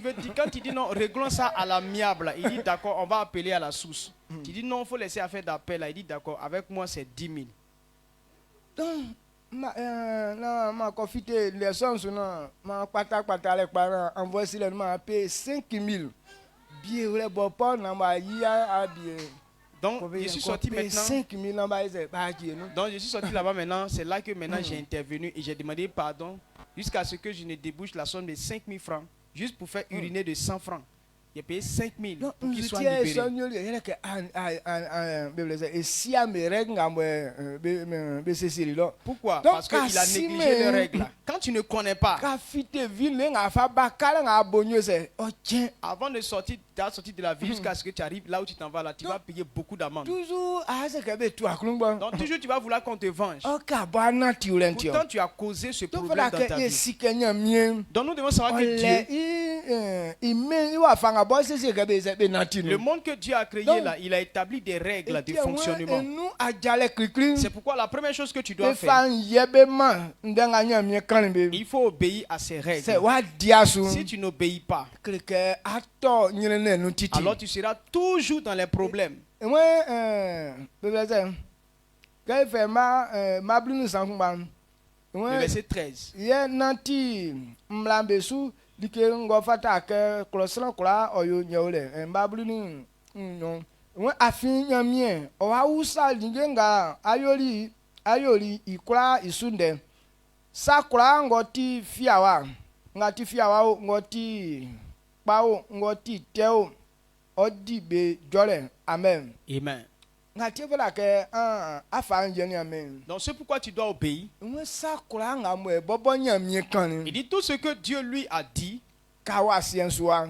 il dit non, réglons ça à l'amiable, il dit d'accord, on va appeler à la source. Tu dis non, il faut laisser affaire d'appel, il dit d'accord, avec moi c'est 10 000. Donc, ma confité les sons ma pata les parents envoie si les m'a payé 5 000. Bien le bon pas na ma ya bien. Donc, je suis sorti maintenant. 5 000 Donc, je suis sorti là-bas maintenant. C'est là que maintenant j'ai intervenu et j'ai demandé pardon jusqu'à ce que je ne débouche la somme de 5 000 francs juste pour faire uriner de 100 francs. J'ai payé 5 000 pour qu'il soit libéré. Pourquoi? Parce qu'il a négligé les règles. Quand tu ne connais pas, avant de sortir de la ville jusqu'à ce que tu arrives là où tu t'en vas, là, tu vas payer beaucoup d'amendes. Donc toujours tu vas vouloir qu'on te venge. Pourtant tu as causé ce problème dans ta vie. Donc nous devons savoir que Dieu, le monde que Dieu a créé là, il a établi des règles de fonctionnement. C'est pourquoi la première chose que tu dois faire, il faut obéir à ces règles. Si tu n'obéis pas, alors tu seras toujours dans les problèmes. Le verset 13. Sakura ngoti fiawa ngoti pao ngoti teo odi be jole amen. Amen. Ngati vola ke afa njeni amen. Donc c'est pourquoi tu dois obéir. Sakura ngamwe bobo nyamie kan. Il dit tout ce que Dieu lui a dit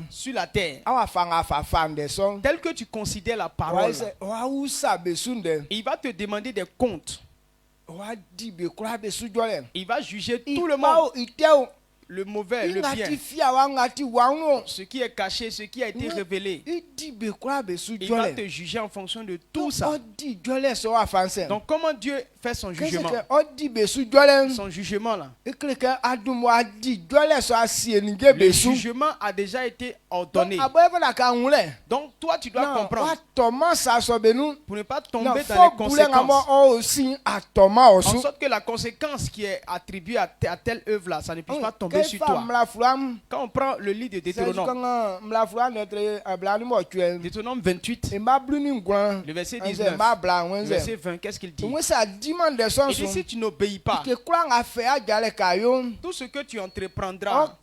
sur la terre, tel que tu considères la parole, il va te demander des comptes. Il va juger tout le monde, le mauvais, le bien, ce qui est caché, ce qui a été révélé. Il va te juger en fonction de tout ça. Donc comment Dieu fait son Qu'est-ce jugement. que on dit besu jole? Son jugement là. Et que adumo adi jole so asi ni ge Le besu. jugement a déjà été Donc ordonné. aboye fana ka unle. Donc toi, tu dois Non, comprendre atoma sa so benu. pour ne pas Non, tomber dans faut les bouler ngamo conséquences. o aussi atoma En osu. sorte que la conséquence qui est attribuée à telle œuvre là, ça ne puisse pas tomber sur toi. Mla fulam. Quand on prend le livre de C'est Deutéronome, quand mla fulam notre ablani mo tue. Deutéronome 28, E ma bluni ngwan. le verset Enze 19, ma bla le wenze. verset 20, qu'est-ce qu'il dit? Mwe sa diman de son Il dit, son. si tu n'obéis pas, Que quoi a fait a jale kayo. tout ce que tu entreprendras,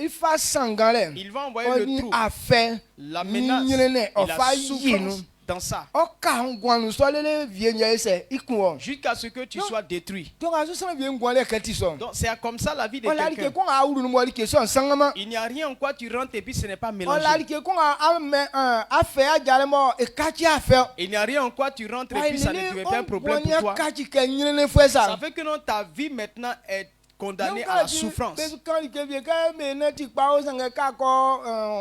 Il fa sangale. il va envoyer On le y trou, a fait. la menace Nyene, et on la fa souffrance yinu. dans ça, Oka ngwan nous so le vie nye se ikuo. jusqu'à ce que tu Non. sois détruit. Donc azu sana vie ngwan le kati so. Donc c'est comme ça la vie de On la like quelqu'un. ko a uru mo like so sangama. Il n'y a rien en quoi tu rentres et puis ce n'est pas On la mélangé. like ko a fait a jale mo e kati a fait. Il n'y a rien en quoi tu rentres et puis ça ne devient pas un problème pour toi. Kati ke nyene fwe Ça ça. fait que non, ta vie maintenant est condamnée à la souffrance. Quand il ke vie ka me na ti pa o sanga ka ko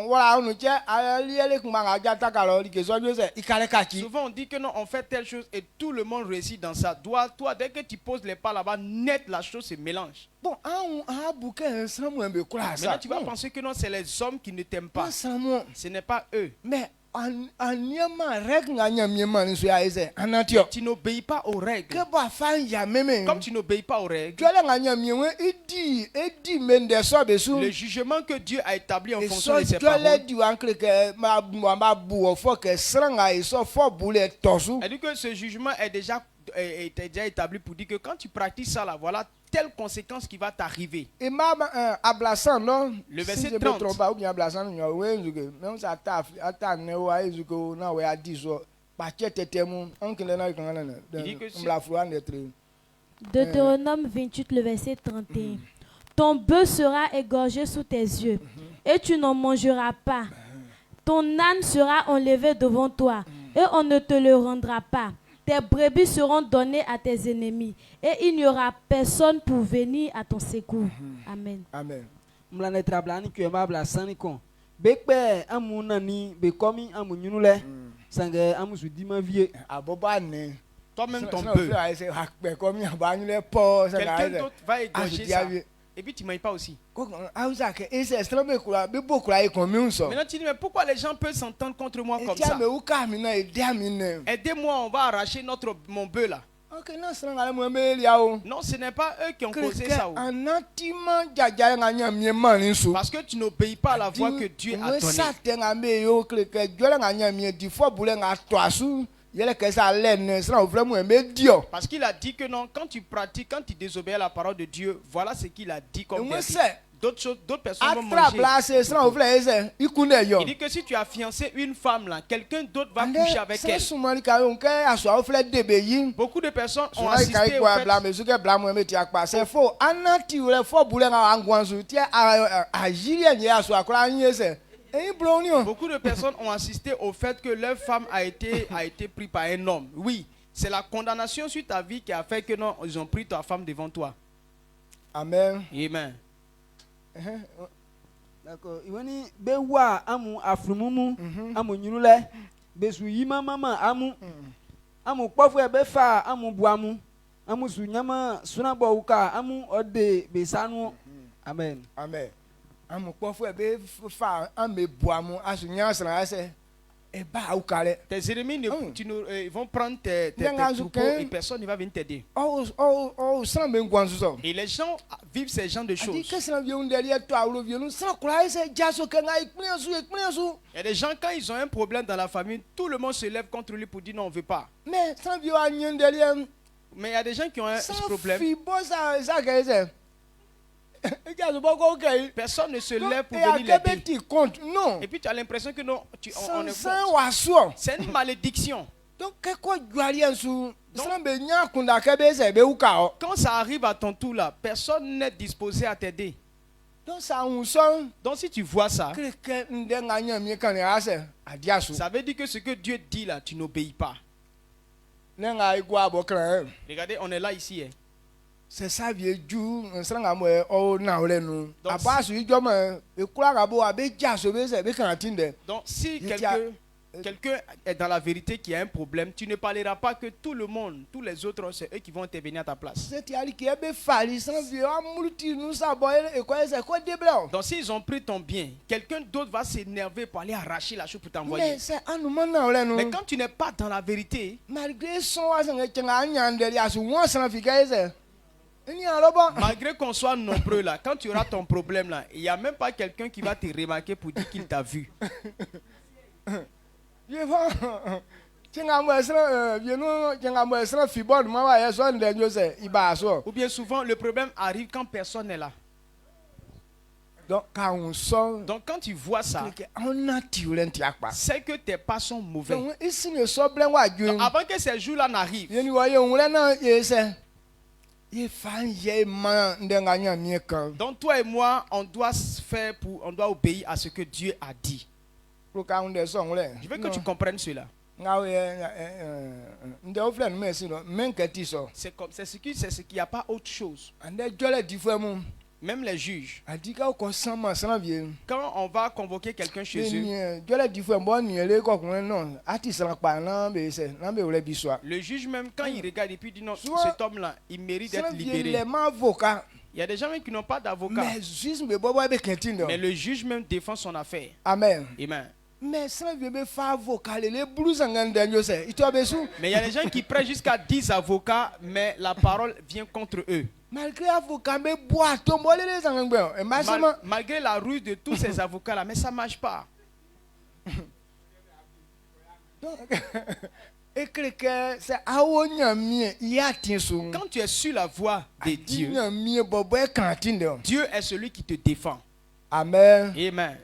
wala onu che ali ele kuma ga jata ka lo like so bi se ikale kati. Souvent on dit que non, on fait telle chose et tout le monde réussit dans ça. Toi, dès que tu poses les pas là-bas, net la chose se mélange. Bon, a bouquet samu be kula Maintenant ça. tu vas penser que non, c'est les hommes qui ne t'aiment pas. Pas samu. Ce n'est pas eux. Mais anyama rek nga nyamyema ni so ya ese anatio. Tu n'obéis pas aux règles. Que ba fa ya meme. Comme tu n'obéis pas aux règles, Jole nga nyamyewe edi mende so be su. le jugement que Dieu a établi en Et fonction so de ses jole paroles, di wankle ke ma bu o fo ke sranga e so fo bule tosu. elle dit que ce jugement est déjà établi pour dire que quand tu pratiques ça là, voilà telle conséquence qui va t'arriver. Et ma ablasan non. Le verset si je 30. me trompe pas ou bien ablasan nyo we nzuke. Même ça ata ne wa ezuko na we adi so. Pa tete mu onkele na kan na. Il dit que si- Mbla fluan etre. Deutéronome 28, le verset 31. Ton bœuf sera égorgé sous tes yeux, et tu n'en mangeras pas. Ton âne sera enlevé devant toi, et on ne te le rendra pas. Tes brebis seront données à tes ennemis, et il n'y aura personne pour venir à ton secours. Amen. Amen. mla ne trablani que ma bla sani kon be pe amu nani be komi amu nyunule sange amu su di ma vie Aboba ne. Toi-même ton Sinon, bœuf. frère, ese hakpe comme ya ba nyule po ça Quelqu'un ga. d'autre va égorger Ah, ça. je dis, Et puis tu ne manges pas aussi. Ko auza ke ese extrêmement kula be bokula e comme un so. Maintenant tu dis, mais pourquoi les gens peuvent s'entendre contre moi comme Tia ça? me uka mi na e dia mi ne. Aidez-moi, on va arracher mon bœuf là. OK, na sranga le mo me lia o. Non, ce n'est pas eux qui ont causé ça. Oh. Anatima jaja nga nya mi ma ni so. Parce que tu n'obéis pas à la voix que Dieu a donnée. Ça te nga me yo ke jole nga nya mi di fo bule nga to asu. Yele ke ça lenne sra vraiment me dio. Parce qu'il a dit que non, quand tu pratiques, quand tu désobéis à la parole de Dieu, voilà ce qu'il a dit comme Moi verset. c'est D'autres choses, d'autres personnes vont atra manger. place sra ofle ese ikune yo. Il dit que si tu as fiancé une femme là, quelqu'un d'autre va coucher avec elle. Sumali ka yo ke aso ofle debe yi. Beaucoup de personnes ont Sumali ka assisté iko au fait. bla me suke bla mo me ti akpa se fo anati ure fo bule nga angwansu ti a jiri enye aso akra yin ese. Eyin brownie o. Beaucoup de personnes ont assisté au fait que leur femme a été prise par un homme. Oui, c'est la condamnation sur ta vie qui a fait que non, ils ont pris ta femme devant toi. Amen. Amen. d'accord iwani be wa amu afrumumu amu nyunule be su yima mama amu kpofu e be fa amu buamu amu su nyama suna bo uka amu ode be sanu amen Amen. Amu kpofo e be fa ame boamu asu nya sra ese. E ba ukale. Tes ennemis ils vont prendre tes Ndenga troupeaux zuke. et personne ne va venir t'aider. Sra me ngwansu so. Et les gens vivent ces genres de Adi choses. ke sra vie undeli to awlo vie nu sra kula ese jaso ke nga ikplen su. Il y a des gens, quand ils ont un problème dans la famille, tout le monde se lève contre lui pour dire non, on ne veut pas. Mais sra vie wa nyendeli Mais il y a des gens qui ont ce sans problème. fi bo ça que ese. E jaso boko okay. Personne ne se lève pour Et venir à quel l'aider. petit compte non. Et puis tu as l'impression que non, on est Sans bon. waso. C'est une malédiction. Donc que quoi juari ensu. Sra be nya kunda ke be se be uka o. Quand ça arrive à ton tour là, personne n'est disposé à t'aider. Donc ça on son Donc si tu vois ça, que ndenga nya mi kan ya se adiasu. ça veut dire que ce que Dieu dit là, tu n'obéis pas. Nenga igwa bo kran. Regardez, on est là ici. Hein. C'est ça vieux ju nsranga mo o na ole nu. Donc, Abasu ijo mo e kura ga bo abe jaso be se be kan tinde. Donc si Il y a- quelqu'un quelqu'un est dans la vérité qui a un problème, tu ne parleras pas que tout le monde, tous les autres, c'est eux qui vont intervenir à ta place. C'est ali qui est fali sans vieux amuluti nous ça boy et quoi c'est quoi de blanc. Donc s'ils ont pris ton bien, quelqu'un d'autre va s'énerver pour aller arracher la chose pour t'envoyer. Mais c'est un nous maintenant là nous. Mais quand tu n'es pas dans la vérité, Malgré son asan que tanga nyande ya su won san fika c'est. Ni aloba. malgré qu'on soit nombreux là, quand tu auras ton problème là, il n'y a même pas quelqu'un qui va te remarquer pour dire qu'il t'a vu. Je vois. Tanga mo sra bien nous tanga mo sra fibon ma wa ya so ndé jose iba so. Ou bien souvent, le problème arrive quand personne n'est là. Donc quand on sort Donc quand tu vois ça, on a tiré tiakpa. c'est que tes pas sont mauvais. Donc ici ne so blanc wa Donc, djun. avant que ces jours-là n'arrivent, Yeni wa ye on na ye c'est. Ye fan ye man ndenga nya mi kan. donc toi et moi, on doit obéir à ce que Dieu a dit. Pour quand on descend là. Je veux que tu comprennes cela. C'est ce qu'il n'y a pas autre chose. Même les juges, quand on va convoquer quelqu'un chez eux, le juge même quand il regarde et puis dit non, cet homme-là, il mérite d'être libéré. Il y a des gens même qui n'ont pas d'avocat. Mais le juge même défend son affaire. Amen. Amen. Mais il y a des gens qui prennent jusqu'à 10 avocats, mais la parole vient contre eux. Malgré la ruse de tous ces avocats-là, mais ça ne marche pas. Quand tu es sur la voie de Dieu, Dieu est celui qui te défend. Amen. Amen.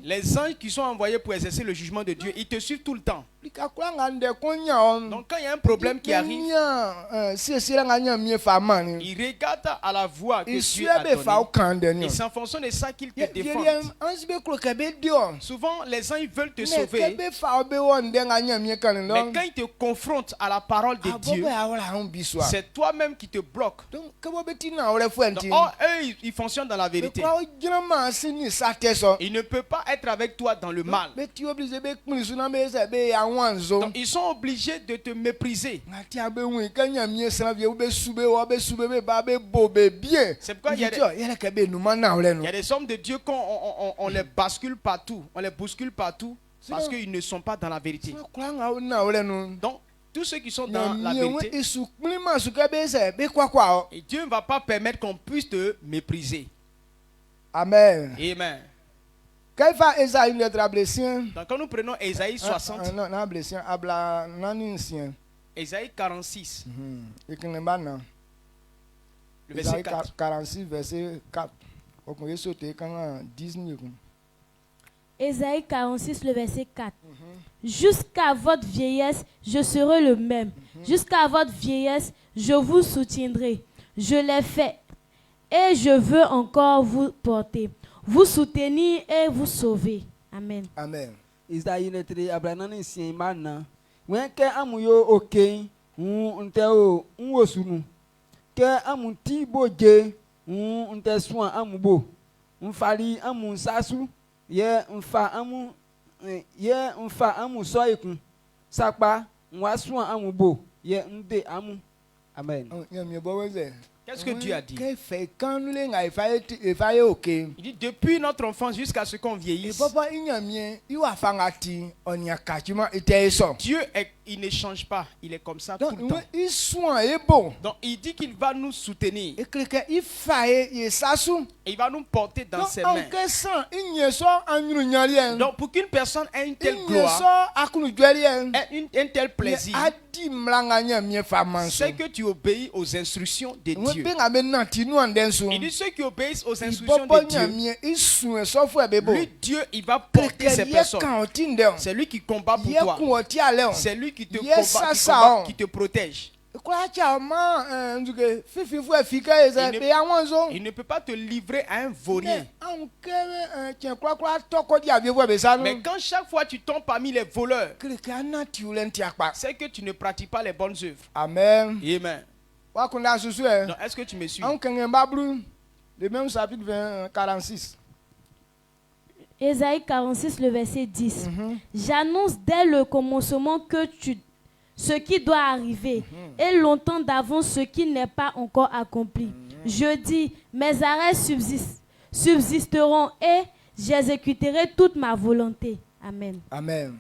Les anges qui sont envoyés pour exercer le jugement de Dieu, ils te suivent tout le temps. Donc quand il y a un problème qui arrive, ils regardent à la voie que Dieu a donnée. Et c'est en fonction de ça qu'ils te défendent. Souvent, les anges veulent te sauver. Mais quand ils te confrontent à la parole de Dieu, c'est toi-même qui te bloques. Donc, eux, ils fonctionnent dans la vérité. Ils ne peuvent pas être avec toi dans le mal. Donc ils sont obligés de te mépriser. C'est pourquoi il y a des hommes de Dieu quand on les bascule partout, parce qu'ils ne sont pas dans la vérité. Donc tous ceux qui sont dans la vérité, et Dieu ne va pas permettre qu'on puisse te mépriser. Amen. Amen. Donc quand nous prenons Ésaïe 60, Ésaïe 46, le verset 4. 46, verset 4. Ésaïe 46, le verset 4. Jusqu'à votre vieillesse, je serai le même. Jusqu'à votre vieillesse, je vous soutiendrai. Je l'ai fait et je veux encore vous porter, vous soutenir et vous sauver. Amen. Amen. Isaïe netre abranani sien mana. Wenke amuyo oke nteo nwosunu. Ke amuti boje nteswan amubo. Mfali amu sasu ye mfa amu soikun. Sakpa nwaswan amubo ye nde amu. Amen. Qu'est-ce que Dieu a dit? Il dit depuis notre enfance jusqu'à ce qu'on vieillisse. Dieu il ne change pas, il est comme ça tout le temps. Donc il dit qu'il va nous soutenir. Et il va nous porter dans ses mains. Donc pour qu'une personne ait une telle gloire, ait un tel plaisir, c'est que tu obéis aux instructions de Dieu. Il dit ceux qui obéissent aux instructions de Dieu, lui Dieu il va porter ces personnes. C'est lui qui combat pour toi. C'est lui qui te combat, qui te protège. Il ne peut pas te livrer à un vaurien. Mais quand chaque fois tu tombes parmi les voleurs, c'est que tu ne pratiques pas les bonnes œuvres. Amen. Amen. Donc, est-ce que tu me suis? Le même chapitre 46. Ésaïe 46, le verset 10. J'annonce dès le commencement ce qui doit arriver et longtemps d'avance ce qui n'est pas encore accompli. Je dis, mes arrêts subsisteront et j'exécuterai toute ma volonté. Amen. Amen.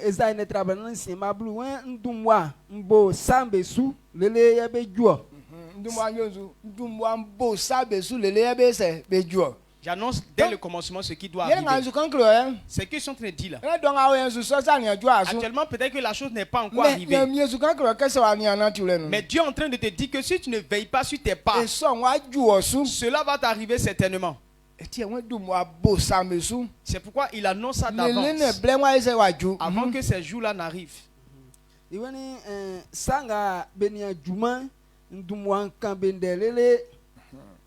Esaïe ne travaille pas si ma blue ndumwa mbo sambe su lele ya be juo. J'annonce dès le commencement ce qui doit arriver. C'est ce qu'ils sont en train de dire là. Actuellement, peut-être que la chose n'est pas encore arrivée. Mais Dieu est en train de te dire que si tu ne veilles pas sur tes pas, cela va t'arriver certainement. C'est pourquoi il annonce ça d'avance, avant que ces jours-là n'arrivent. Iwani sanga benia juma ndumwa kambendelele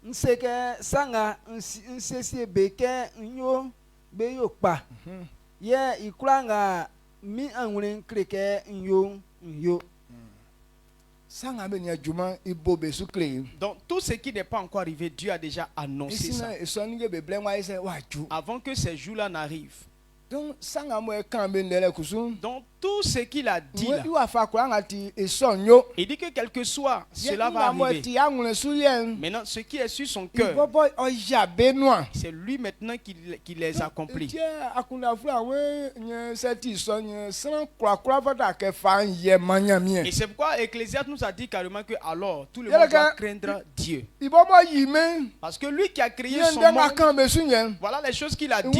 nseke sanga nsese beke nyo beyo pa ye ikulanga mi anwulen kreke nyo. Donc tout ce qui n'est pas encore arrivé, Dieu a déjà annoncé ça avant que ces jours-là n'arrivent. Donc tout ce qu'il a dit là, il dit que quel que soit, cela va arriver. Maintenant, ce qui est sur son cœur, c'est lui maintenant qui les accomplit. Et c'est pourquoi Ecclésiaste nous a dit carrément que alors tout le monde doit craindre Dieu. Parce que lui qui a créé son monde, voilà les choses qu'il a dit.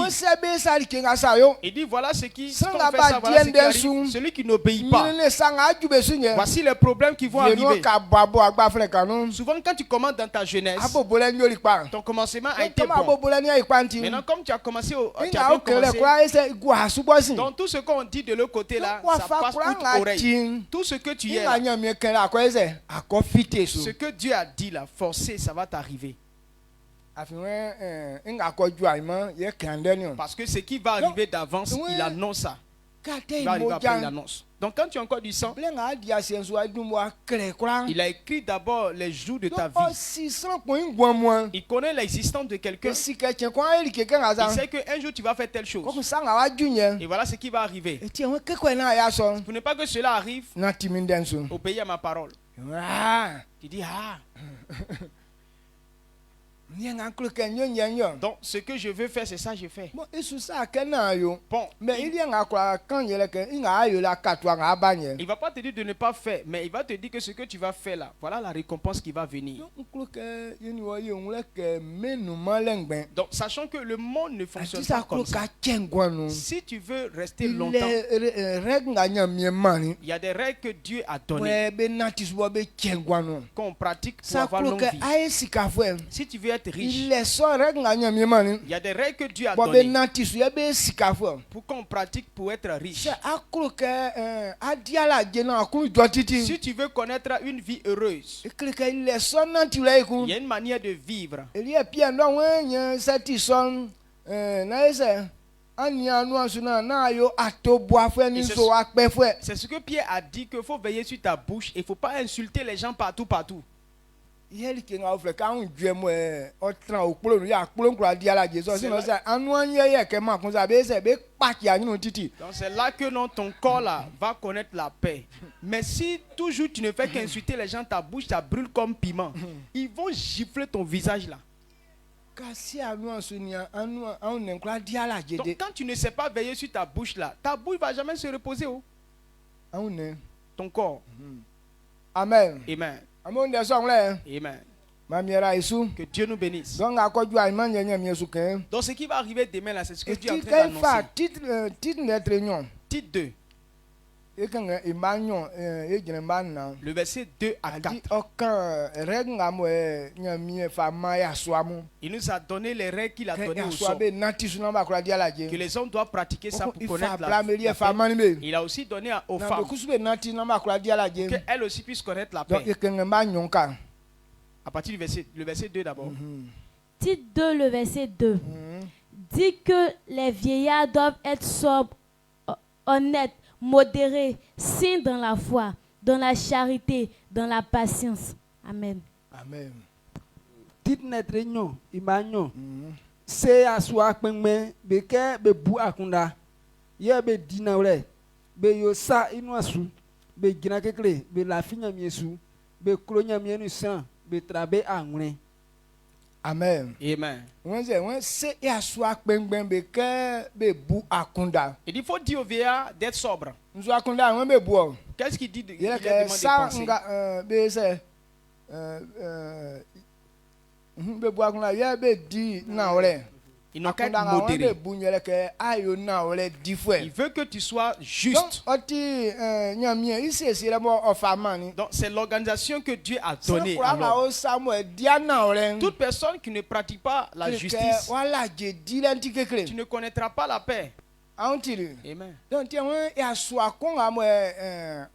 Il dit voilà ce qui fait ça, voilà ce qui arrive. Celui qui n'obéit pas, voici les problèmes qui vont arriver. Souvent quand tu commences dans ta jeunesse, ton commencement a été bon. Maintenant comme tu as commencé, tu as bien commencé, donc tout ce qu'on dit de l'autre côté là, ça passe outre oreille. Tout ce que tu es là, ce que Dieu a dit là, forcé, ça va t'arriver. Parce que ce qui va arriver d'avance, il annonce ça. Il va arriver après, il annonce. Donc quand tu as encore du sang, il a écrit d'abord les jours de ta vie. Il connaît l'existence de quelqu'un. Il sait qu'un jour tu vas faire telle chose. Et voilà ce qui va arriver. Pour ne pas que cela arrive, obéis à ma parole. Tu dis ah. Donc ce que je veux faire, c'est ça je fais. Bon, mais il va pas te dire de ne pas faire, mais il va te dire que ce que tu vas faire là, voilà la récompense qui va venir. Donc sachant que le monde ne fonctionne pas comme ça. Si tu veux rester longtemps, il y a des règles que Dieu a données qu'on pratique pour avoir longue vie. Si tu veux être riche, il y a des règles que Dieu a données pour qu'on pratique pour être riche. Si tu veux connaître une vie heureuse, il y a une manière de vivre. C'est ce que Pierre a dit, qu'il faut veiller sur ta bouche et il ne faut pas insulter les gens partout. Donc c'est là que ton corps là va connaître la paix. Mais si toujours tu ne fais qu'insulter les gens, ta bouche ça brûle comme piment. Ils vont gifler ton visage là. Donc quand tu ne sais pas veiller sur ta bouche là, ta bouche va jamais se reposer. Ton corps. Amen. Amen. Amen. Que Dieu nous bénisse. Donc ce qui va arriver demain là, c'est ce que Dieu est en train d'annoncer. Titre 2. Le verset 2 à 4. Il nous a donné les règles qu'il a données aux hommes. Que les hommes doivent pratiquer ça pour connaître la paix. Il a aussi donné aux femmes qu'elles aussi puissent connaître la paix. À partir du verset 2 d'abord. Titre 2, le verset 2. Dit que les vieillards doivent être sobres, honnêtes, modérés, saints dans la foi, dans la charité, dans la patience. Amen. Amen. Titre net réunion, imanyo. se asua kpengme be ke be bu akunda ye be dina wle be yo sa inu asu be gina kekle be la finya miesu be klonya mienu san be trabe anwre. Amen. Amen. On sait et assoir ben que be bu akunda. Il faut dire au vieillard d'être sobre. Nous akunda on be bu. Qu'est-ce qu'il dit? Il Il a que demandé ça de penser. nga be se be bu akunda ye be di na ore. Ils n'ont qu'à être Akunda nga on be modérés. bu nyele que ayo na ore di Il fwe. veut que tu sois Donc juste. oti nyamie ici c'est la mo ofamani. Donc c'est l'organisation que Dieu a So donnée kwa à na l'homme. o Samuel dia na ore. Toute personne qui ne pratique pas la justice, Voilà je di lenti tu kekle. ne connaîtras pas la paix. Auntiru. Amen. Donc tiens on ya soa kon amo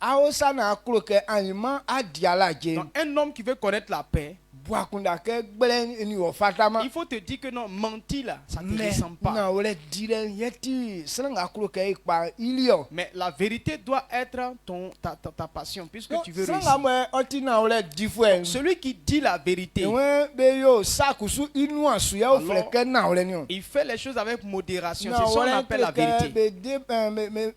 aosa na akro ke anima adiala je. Donc un homme qui veut connaître la paix, Boakunda ke gbelen ni o fatama. il faut te dire que non, mentir là, ça ne te Mais ressemble pas. na ole dilen yeti sanga akro ke ikpa ilio. Mais la vérité doit être ta passion, puisque tu veux Sanga réussir. mo oti na ole difwe. Celui qui dit la vérité, Ewe be yo sakusu inu asu ya o Alors, fleke na ole ni o. il fait les choses avec modération. Na C'est ça qu'on ole appelle la vérité. be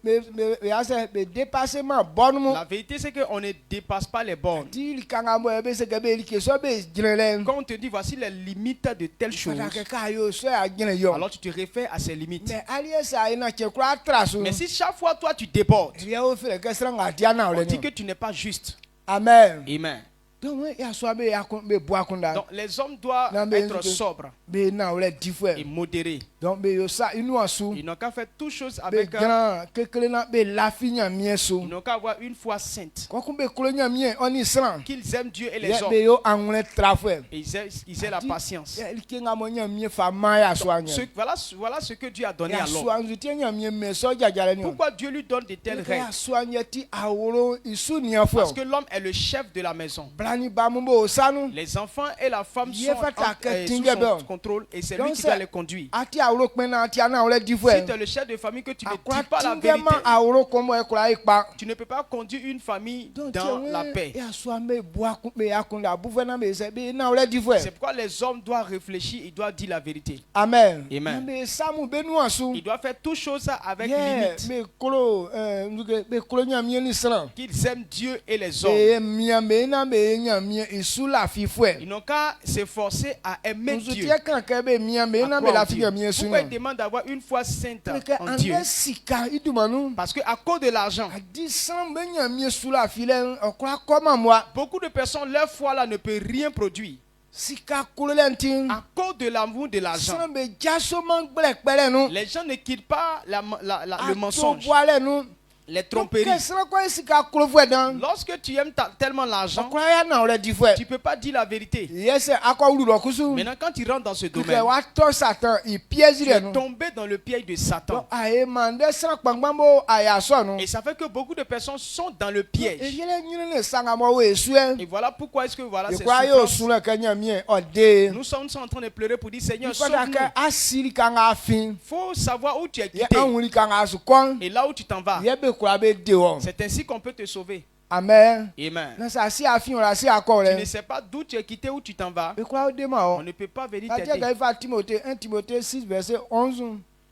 de ya se be dépassement bonum. La vérité, c'est qu'on ne dépasse pas les bornes. Di kanga mo be se ke be li ke so be jrele. Quand on te dit voici les limites de telle chose, Fata ke ka yo so ya jrele yo. alors tu te réfères à ces limites. Mais aliesa ina chekura trasu. Mais si chaque fois toi tu débordes, Ria o fele ke sranga diana on ole dit ni. que tu n'es pas juste. Amen. Amen. Donc ya so be ya be boakunda. Donc les hommes doivent Non, mais- être sobres Be na ole et difwe. modérés. Donc be yo sa inu asu. Ils n'ont qu'à faire toutes choses Be avec grand kekele na be lafinya ils mieso. n'ont qu'à avoir une foi sainte. Ko kun be kolonya mie oni sran. Qu'ils aiment Dieu et les Ye hommes. be yo anwle trafwe. Et ils aient la patience. Ya ilike nga mo nya mie fa ma ya so anya. Voilà ce que Dieu a donné Ya à so l'homme. anzu tie nya mie me so jajale ni. Pourquoi Dieu lui donne de telles Ya règles? so anya ti aworo isu ni afwe. Parce que l'homme est le chef de la maison. Blani ba mo bo sanu. Les enfants et la femme Ye sont fata ke sous tinge son be. contrôle et c'est Donc lui qui c'est- doit les conduire. Ati aworo pena ati ana ole Si difwe. tu es le chef de famille que tu ne Akwa dis pas la tinge vérité, ma aworo komo e kura ikpa. tu ne peux pas conduire une famille Donc dans la paix. ya so ame boaku be akunda buvena me se be na ole difwe. C'est pourquoi les hommes doivent réfléchir, ils doivent dire la vérité. Amen. Amen. Me samu be nu asu. Ils doivent faire toutes choses avec Yeah, limite. me kolo nduge be kolo nya mie ni sran. Qu'ils aiment Dieu et les hommes. Be mia me na be nya mie isu la fifwe. Ils n'ont qu'à s'efforcer à aimer Nzu Dieu. tie kan ke be mia me À na be croire la en Dieu. finya mie su. Pourquoi ils demandent d'avoir une foi sainte en Dieu? Ande sika idumanu. Parce qu'à cause de l'argent, Adi san be nya mie su la file okra koma moi. beaucoup de personnes, leur foi là ne peut rien produire. Sika kulentin. À cause de l'amour de l'argent, San be jaso man gbele pele nu. les gens ne quittent pas le mensonge, Boale nu. les tromperies. Kesra kwa sika kulofwe dan. Lorsque tu aimes tellement l'argent, Okra ya na ole difwe. tu ne peux pas dire la vérité. Yese akwa ulu lokusu. Maintenant, quand tu rentres dans ce Que domaine, wa to Satan i piège tu le es nu. tombé dans le piège de Satan. Aye mande san kpangbambo aya so nu. Et ça fait que beaucoup de personnes sont dans le piège. Eyele nyine ne sanga mo we su e. Et voilà pourquoi est-ce que voilà ces Ikwa yo souffrances. su le kanya mie ode. Nous sommes en train de pleurer pour dire Seigneur, Ifada sauve-nous. ke asiri kanga fin. Il faut savoir où tu es Ye quitté anwuri kanga su kon. et là où tu t'en vas. Ye be kura be de wo. C'est ainsi qu'on peut te sauver. Amen. Amen. Na sa si afin ora si akọ Tu ne re. sais pas d'où tu es quitté, où tu t'en vas. Be kura o de ma On o. ne peut pas venir Atia t'aider. ga ifa Timothée 1 Timothée 6 verset 11.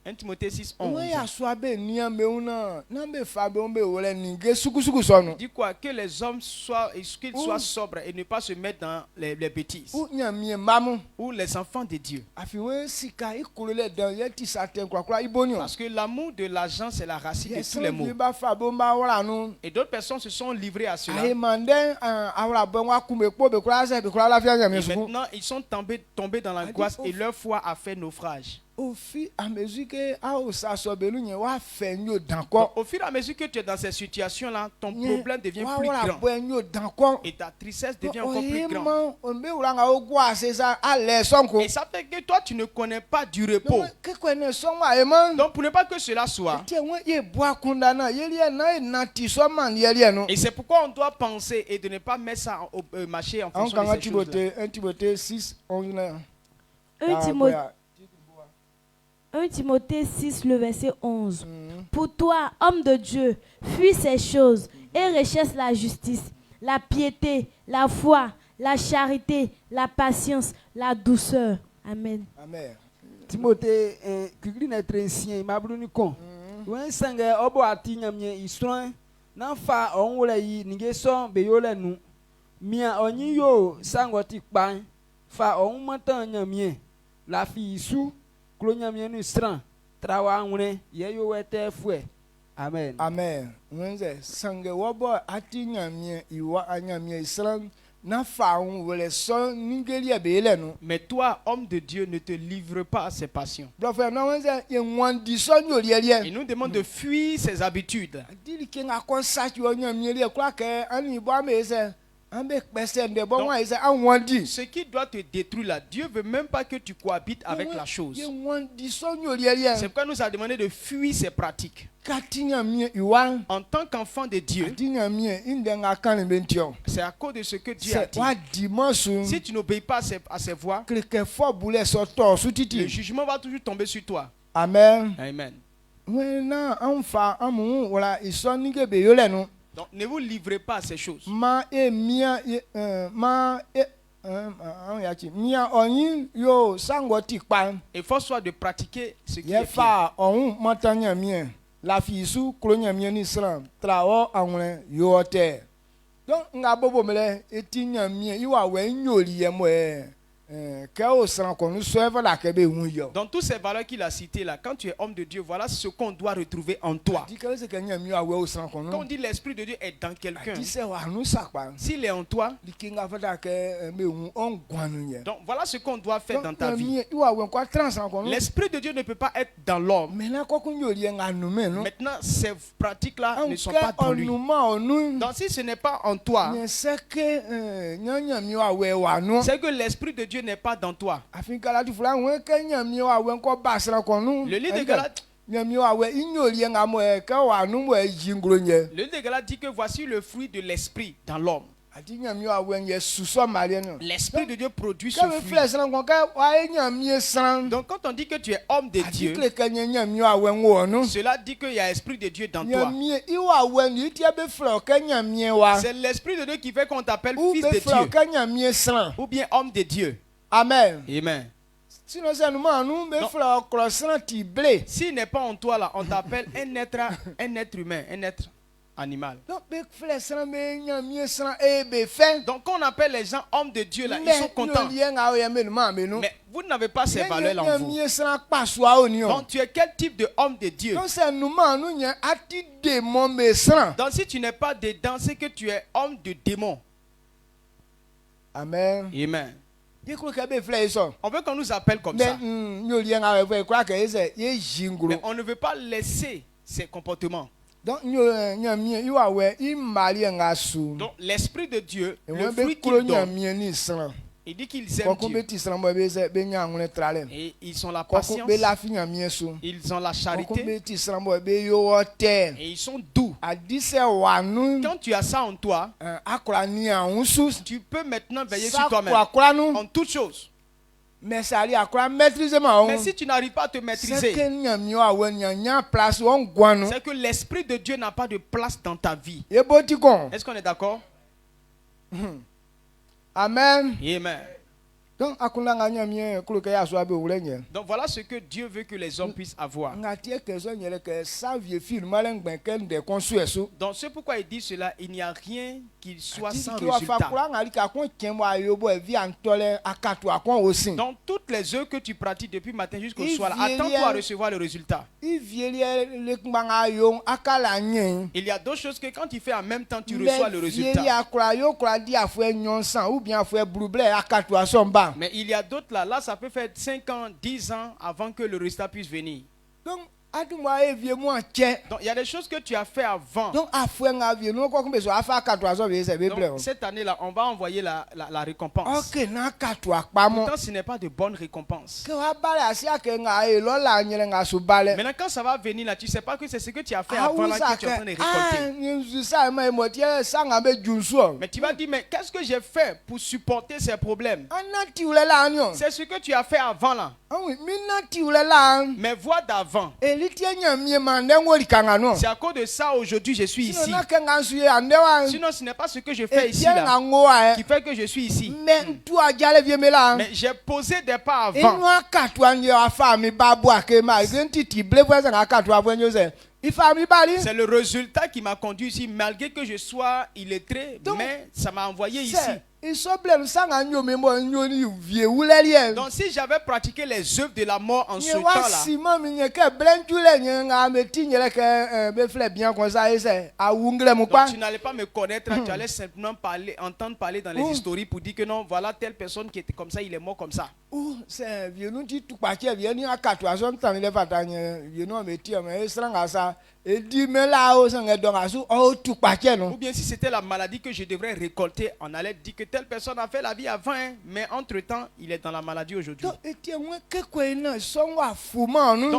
1 Timothée 6, Owe 11. ya so abe ni ame una. Na be fa be on be wole ninge suku so nu. Dis quoi? Que les hommes soient, qu'ils soient sobres et ne pas se mettre dans les bêtises. U nya mie mamu. Ou les enfants de Dieu. Afi we sika ikulu le dan ye ti Satan kwa kura iboni o. Parce que l'amour de l'argent, c'est la racine de Yes, tous les maux. ba fa bo ba wora nu. Et d'autres personnes se sont livrées à cela. Aye mande awra bon wa kume po be kura se be kura la fia nya Et mi suku. maintenant, ils sont tombés dans l'angoisse dit, et leur foi a fait naufrage. Au fur à mesure que a o sa so belu nye wa fe nyo dan Donc, ko. au fur et à mesure que tu es dans ces situations-là, ton Nye, problème devient wa plus wora grand. bo nyo dan ko. Et ta tristesse devient encore plus grande. grande. On be wura nga o gwa se sa ale sonko. Et ça fait que toi, tu ne connais pas du repos. Ke ko ne so wa e man. Donc, pour ne pas que cela soit, Tie won ye boa kunda na ye lie na e na ti so man ye lie no. et c'est pourquoi on doit penser et de ne pas mettre ça au marché en On fonction kan de ces choses-là. 1 Timothée 6 11 na. 1 Timothée 6, le verset 11. Pour toi, homme de Dieu, fuis ces choses et recherche la justice, la piété, la foi, la charité, la patience, la douceur. Amen. Amen. Timothée kugri na trencien ma bruni kon. Wen sange obo ati nyamye isron na fa onwole yi nige so be yo le nu. Mia onyi yo sangoti kpan fa on matan nyamye la fi isu klo nyamye nu stran trawa nwre ye yo wete fue. Amen. Amen. Wenze sange wobo ati nyamye iwa anyamye isran na fa on wole so ningelia be le nu. Mais toi, homme de Dieu, ne te livre pas à ses passions. Brother na wenze ye wandi so nyolie Il nous demande de fuir ses habitudes. dili kenga kon sachi wo nyamye le kwa ke ani bo ameze ambe pese nde bo wa ise an wandi. Ce qui doit te détruire là, Dieu veut même pas que tu cohabites avec la chose. Ye wandi so nyolie C'est pourquoi nous a demandé de fuir ces pratiques. katinya mie iwa En tant qu'enfant de Dieu, atinya mie indenga kan bentio. c'est à cause de ce que Dieu a C'est dit. wa dimanche Si tu n'obéis pas à ses voix, quelque fort boulet so to su le titi. jugement va toujours tomber sur toi. Amen. Amen. Wena anfa amu wala isonige be yole no. Donc ne vous livrez pas à ces choses. Ma e mia ma e an ya chi mia onyin yo sangoti kpan. Et force-toi de pratiquer ce qui Ye est bien. fa on matanya mie. La fi su klonya mie ni sram. Trawo anwre yo te. Donc nga bobo mele etinya mie iwa we nyoli ye mo ke o sran ko nu so eva la ke be hu yo. Dans toutes ces valeurs qu'il a citées là, quand tu es homme de Dieu, voilà ce qu'on doit retrouver en toi. Di ke se ke nya mie awe o sran ko Quand on nu. dit l'Esprit de Dieu est dans quelqu'un, Di se wa nu sakpa. s'il est en toi, Di kinga fada ke be hu on gwanu ye. donc voilà ce qu'on doit faire dans ta vie. mie iwa we ko trans ko nu. L'Esprit de Dieu ne peut pas être dans l'homme. Mais là ko kun yoli nga nu me no. Maintenant, ces pratiques-là ne sont Anke pas dans lui. onuma onu. Donc si ce n'est pas en toi, Nye se ke nya mie awe wa nu. c'est que l'Esprit de Dieu n'est pas dans toi. Afin kala tu fula we ke nya mie awe ko basra ko nu. Le livre de Galates, Nya mie awe inyoli nga mo ke wa nu mo jingro nye. le livre de Galates dit que voici le fruit de l'Esprit dans l'homme. Ati nya mie awe ye suso mari no. L'Esprit de Dieu produit ce Ke me fruit. flesh na ko ke wa nya mie san. Donc quand on dit que tu es homme de Ati Dieu, ke nya mie awe wo nu. cela dit qu'il y a l'Esprit de Dieu dans Nya toi. mie iwa awe ni ti be flesh ke nya mie wa. C'est l'Esprit de Dieu qui fait qu'on t'appelle Ou fils be de flesh Dieu ke nya mie san. ou bien homme de Dieu. Amen. Amen. Sinon c'est nous be Non. flesh croissant ti blé. S'il n'est pas en toi là, on t'appelle un être humain, un être animal. Donc be flesh san be nya mie san e be fin. Donc quand on appelle les gens hommes de Dieu là, ils sont contents. Mais vous n'avez pas ces valeurs en vous. Donc tu es quel type de homme de Dieu? Donc si tu n'es pas dedans, c'est que tu es homme de démon. Amen. Amen. On On veut qu'on nous appelle comme ça. Mais on ne veut pas laisser ces comportements. Donc l'Esprit de Dieu, le fruit qu'il donne, il dit qu'ils aiment Dieu. Et ils ont la patience, ils ont la charité, et ils sont doux. Quand tu as ça en toi, tu peux maintenant veiller sur toi-même en toutes choses. Mais si tu n'arrives pas à te maîtriser, c'est que l'Esprit de Dieu n'a pas de place dans ta vie. Est-ce qu'on est d'accord? Amen. Amen. Donc voilà ce que Dieu veut que les hommes puissent avoir. Donc c'est pourquoi il dit cela, il n'y a rien qui soit sans résultat. Dans toutes les œuvres que tu pratiques depuis matin jusqu'au soir, attends-toi à recevoir le résultat. Il y a d'autres choses que quand tu fais en même temps, tu reçois le résultat. Mais il y a d'autres là, ça peut faire 5 ans, 10 ans avant que le résultat puisse venir. Donc il y a des choses que tu as fait avant. Donc cette année-là, on va envoyer la récompense. Pourtant, ce n'est pas de bonne récompense. Maintenant, quand ça va venir là, tu ne sais pas que c'est ce que tu as fait avant là que tu es en train de récolter. Mais tu vas dire, mais qu'est-ce que j'ai fait pour supporter ces problèmes? C'est ce que tu as fait avant là. Mes voies d'avant. C'est à cause de ça aujourd'hui je suis ici. Sinon, Sinon, ce n'est pas ce que je fais ici là qui fait que je suis ici. Mais j'ai posé des pas avant. C'est le résultat qui m'a conduit ici, malgré que je sois illettré, mais ça m'a envoyé ici. Donc si j'avais pratiqué les œuvres de la mort en ce temps-là, donc tu n'allais pas me connaître, tu allais simplement entendre parler dans les histoires pour dire que non, voilà telle personne qui était comme ça, il est mort comme ça. Ou bien si c'était la maladie que je devrais récolter, on allait dire que telle personne a fait la vie avant, hein, mais entre-temps, il est dans la maladie aujourd'hui. Donc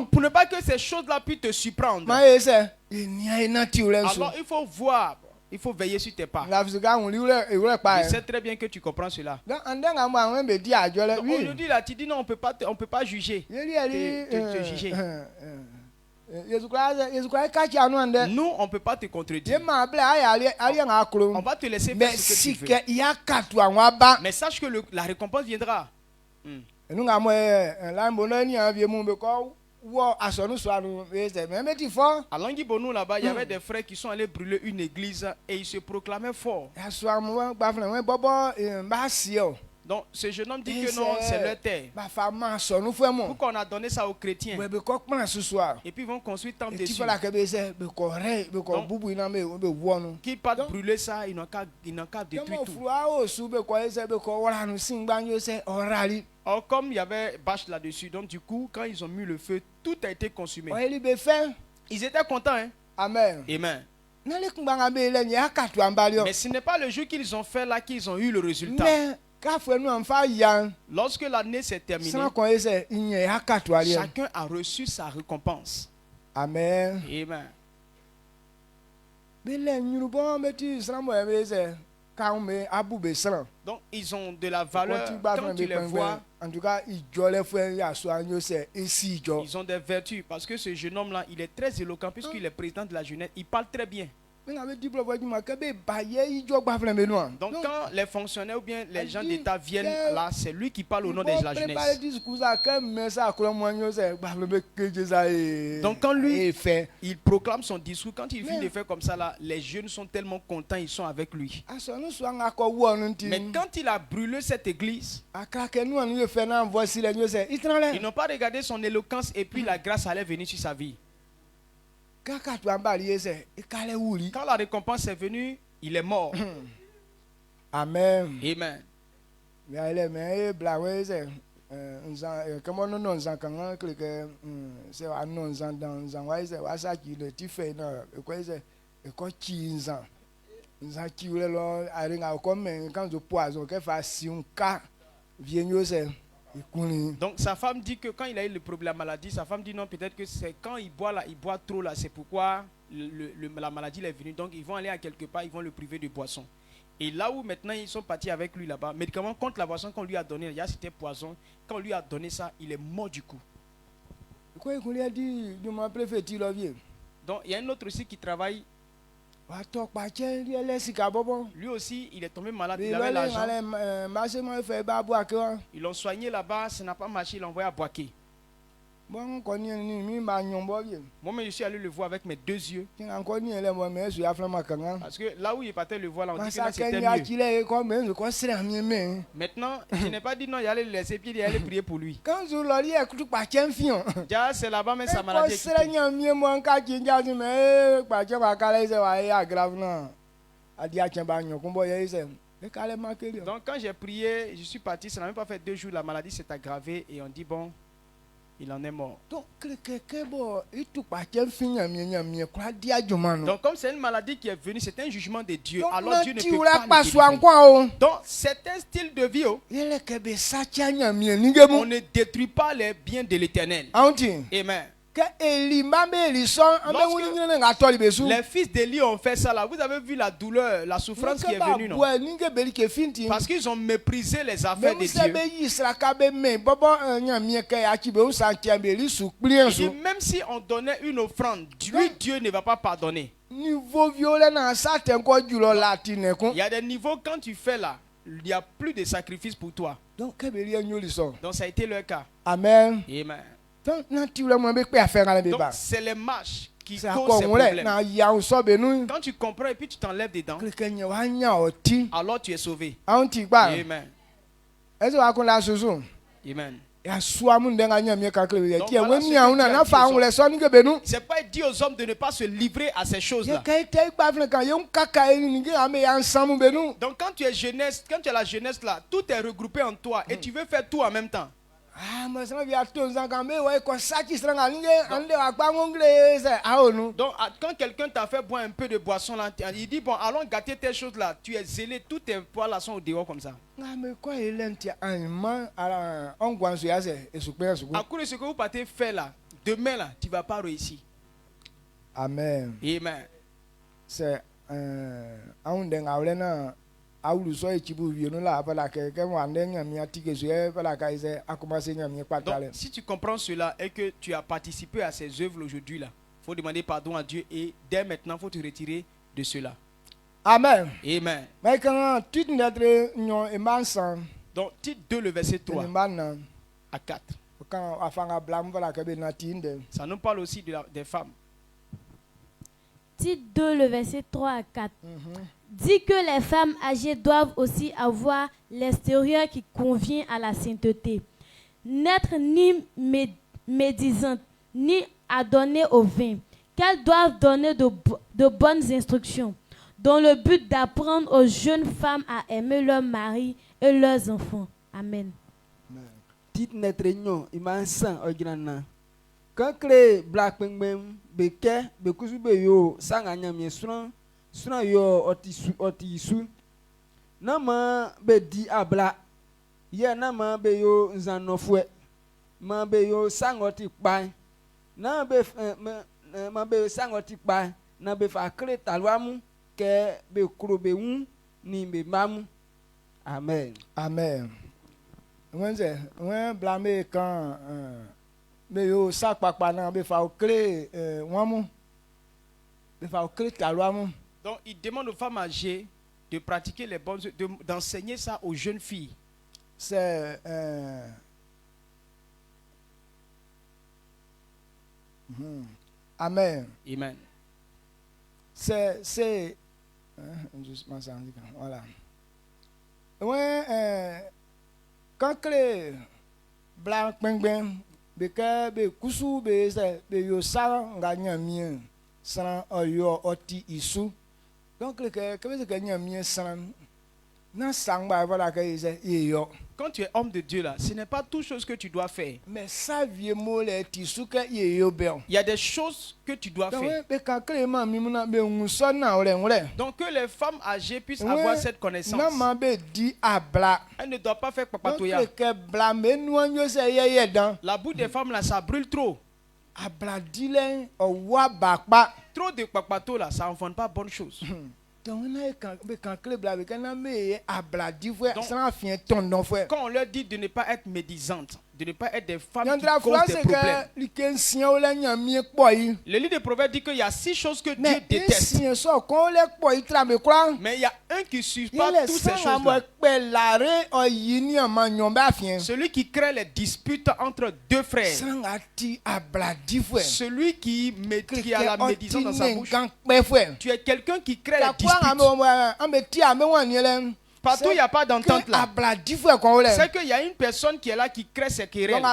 pour ne pas que ces choses-là puissent te surprendre, alors il faut voir. Il faut veiller sur tes pas. Je sais très bien que tu comprends cela. Donc, aujourd'hui, là, tu dis non, on peut pas juger. Te juger. Nous, on ne peut pas te contredire. On va te laisser faire ce que tu veux. Mais sache que la récompense viendra. À Languibonou là-bas, il y avait des frères qui sont allés brûler une église et ils se proclamaient forts. Donc ce jeune homme dit que non, c'est leur terre. Pourquoi on a donné ça aux chrétiens? Et puis ils vont construire tant dessus. Qui partent brûler ça, ils n'ont qu'à détruire tout. Or, comme il y avait bâche là-dessus, donc du coup, quand ils ont mis le feu, tout a été consumé. Ils étaient contents, hein? Amen. Amen. Mais ce n'est pas le jour qu'ils ont fait là qu'ils ont eu le résultat. Lorsque l'année s'est terminée, chacun a reçu sa récompense. Amen. Amen. Donc ils ont de la valeur quand tu les vois. En tout cas, ils ont des vertus parce que ce jeune homme là, il est très éloquent puisqu'il est président de la jeunesse. Il parle très bien. Donc quand les fonctionnaires ou bien les gens d'État viennent là, c'est lui qui parle au nom de la jeunesse. Donc quand lui, il proclame son discours, quand il finit de faire comme ça là, les jeunes sont tellement contents, ils sont avec lui. Mais quand il a brûlé cette église, ils n'ont pas regardé son éloquence et puis la grâce allait venir sur sa vie. Quand la récompense est venue, il est mort. Amen. Amen. Donc sa femme dit que quand il a eu le problème de la maladie, sa femme dit non, peut-être que c'est quand il boit là, il boit trop là, c'est pourquoi la maladie est venue. Donc ils vont aller à quelque part, ils vont le priver de boisson. Et là où maintenant ils sont partis avec lui là-bas, médicament contre la boisson qu'on lui a donné, c'était poison. Quand on lui a donné ça, il est mort du coup. Donc il y a un autre aussi qui travaille. Lui aussi, il est tombé malade, il avait l'argent. Ils l'ont soigné là-bas, ça n'a pas marché, ils l'ont envoyé à Boaké. Moi-même, je suis allé le voir avec mes deux yeux. Parce que là où il partait le voir, là, on dit que c'était mieux. Maintenant, je n'ai pas dit non, il allait le laisser, puis il allait prier pour lui. Déjà, c'est là-bas, mais sa maladie est Donc quand j'ai prié, je suis parti, ça n'a même pas fait 2 jours, la maladie s'est aggravée et on dit bon, il en est mort. Donc comme c'est une maladie qui est venue, c'est un jugement de Dieu. Alors Dieu ne peut pas le délivrer. Donc c'est un style de vie. On ne détruit pas les biens de l'Éternel. Amen. Les fils d'Élie ont fait ça là. Vous avez vu la douleur, la souffrance qui est venue, non? Parce qu'ils ont méprisé les affaires de Dieu. Il dit, même si on donnait une offrande, lui, Dieu ne va pas pardonner. Il y a des niveaux, quand tu fais là, il n'y a plus de sacrifice pour toi. Donc ça a été leur cas. Amen. Amen. Donc c'est les marches qui causent ces problèmes. Quand tu comprends et puis tu t'enlèves dedans, alors tu es sauvé. Amen. Amen. C'est pas dit aux hommes de ne pas se livrer à ces choses-là. Donc quand tu es jeunesse, quand tu es la jeunesse là, tout est regroupé en toi et tu veux faire tout en même temps. Donc quand quelqu'un t'a fait boire un peu de boisson là, il dit bon allons gâter tes choses là, tu es zélé, tous tes poils là sont au dehors comme ça. À cause de ce que vous partez faire là, demain là, tu ne vas pas réussir. Amen. Amen. C'est donc si tu comprends cela et que tu as participé à ces œuvres aujourd'hui là, il faut demander pardon à Dieu et dès maintenant il faut te retirer de cela. Amen. Amen. Donc titre 2 le verset 3 à 4. Ça nous parle aussi des femmes. Titre 2 le verset 3 à 4. Dit que les femmes âgées doivent aussi avoir l'extérieur qui convient à la sainteté, n'être ni médisantes, ni adonnées au vin, qu'elles doivent donner de bonnes instructions, dans le but d'apprendre aux jeunes femmes à aimer leur mari et leurs enfants. Amen. Tit netrenyo imansan ojrana. Kankle black pengmem beke bekusu be yo sanganya miesran sran yo otisu nama be di abla ye nama be yo nzanofwe ma be yo sangoti pai na be ma be sangoti pai na be fa kre talwamu ke be kuro be wu ni be mamu. Amen. Amen. When blâmer quand mais yo ça papa na be fa kre wamu be fa kre talwamu. Donc il demande aux femmes âgées de pratiquer les bonnes, d'enseigner ça aux jeunes filles. C'est Amen. Amen. C'est voilà. Ouais, quand les blancs pengben be kusu be yo sa nganya mien san oyo oti isu. Donc quand tu es homme de Dieu là, ce n'est pas toute chose que tu dois faire. Mais ça il y a des choses que tu dois faire. Donc que les femmes âgées puissent avoir cette connaissance. Elles ne doivent pas faire papatoya. La boue des femmes là, ça brûle trop. Trop de papato là, ça n'enfonce pas bonne chose. Donc, quand on leur dit de ne pas être médisantes, de ne pas être des femmes qui causent des problèmes. Le livre des Proverbes dit qu'il y a 6 choses que Dieu déteste. Mais il y a un qui ne suit pas toutes ces choses-là. Celui qui crée les disputes entre deux frères. Celui qui a la médisance dans sa bouche. Tu es quelqu'un qui crée les disputes. Partout, il n'y a pas d'entente là. C'est qu'il y a une personne qui est là qui crée ces querelles.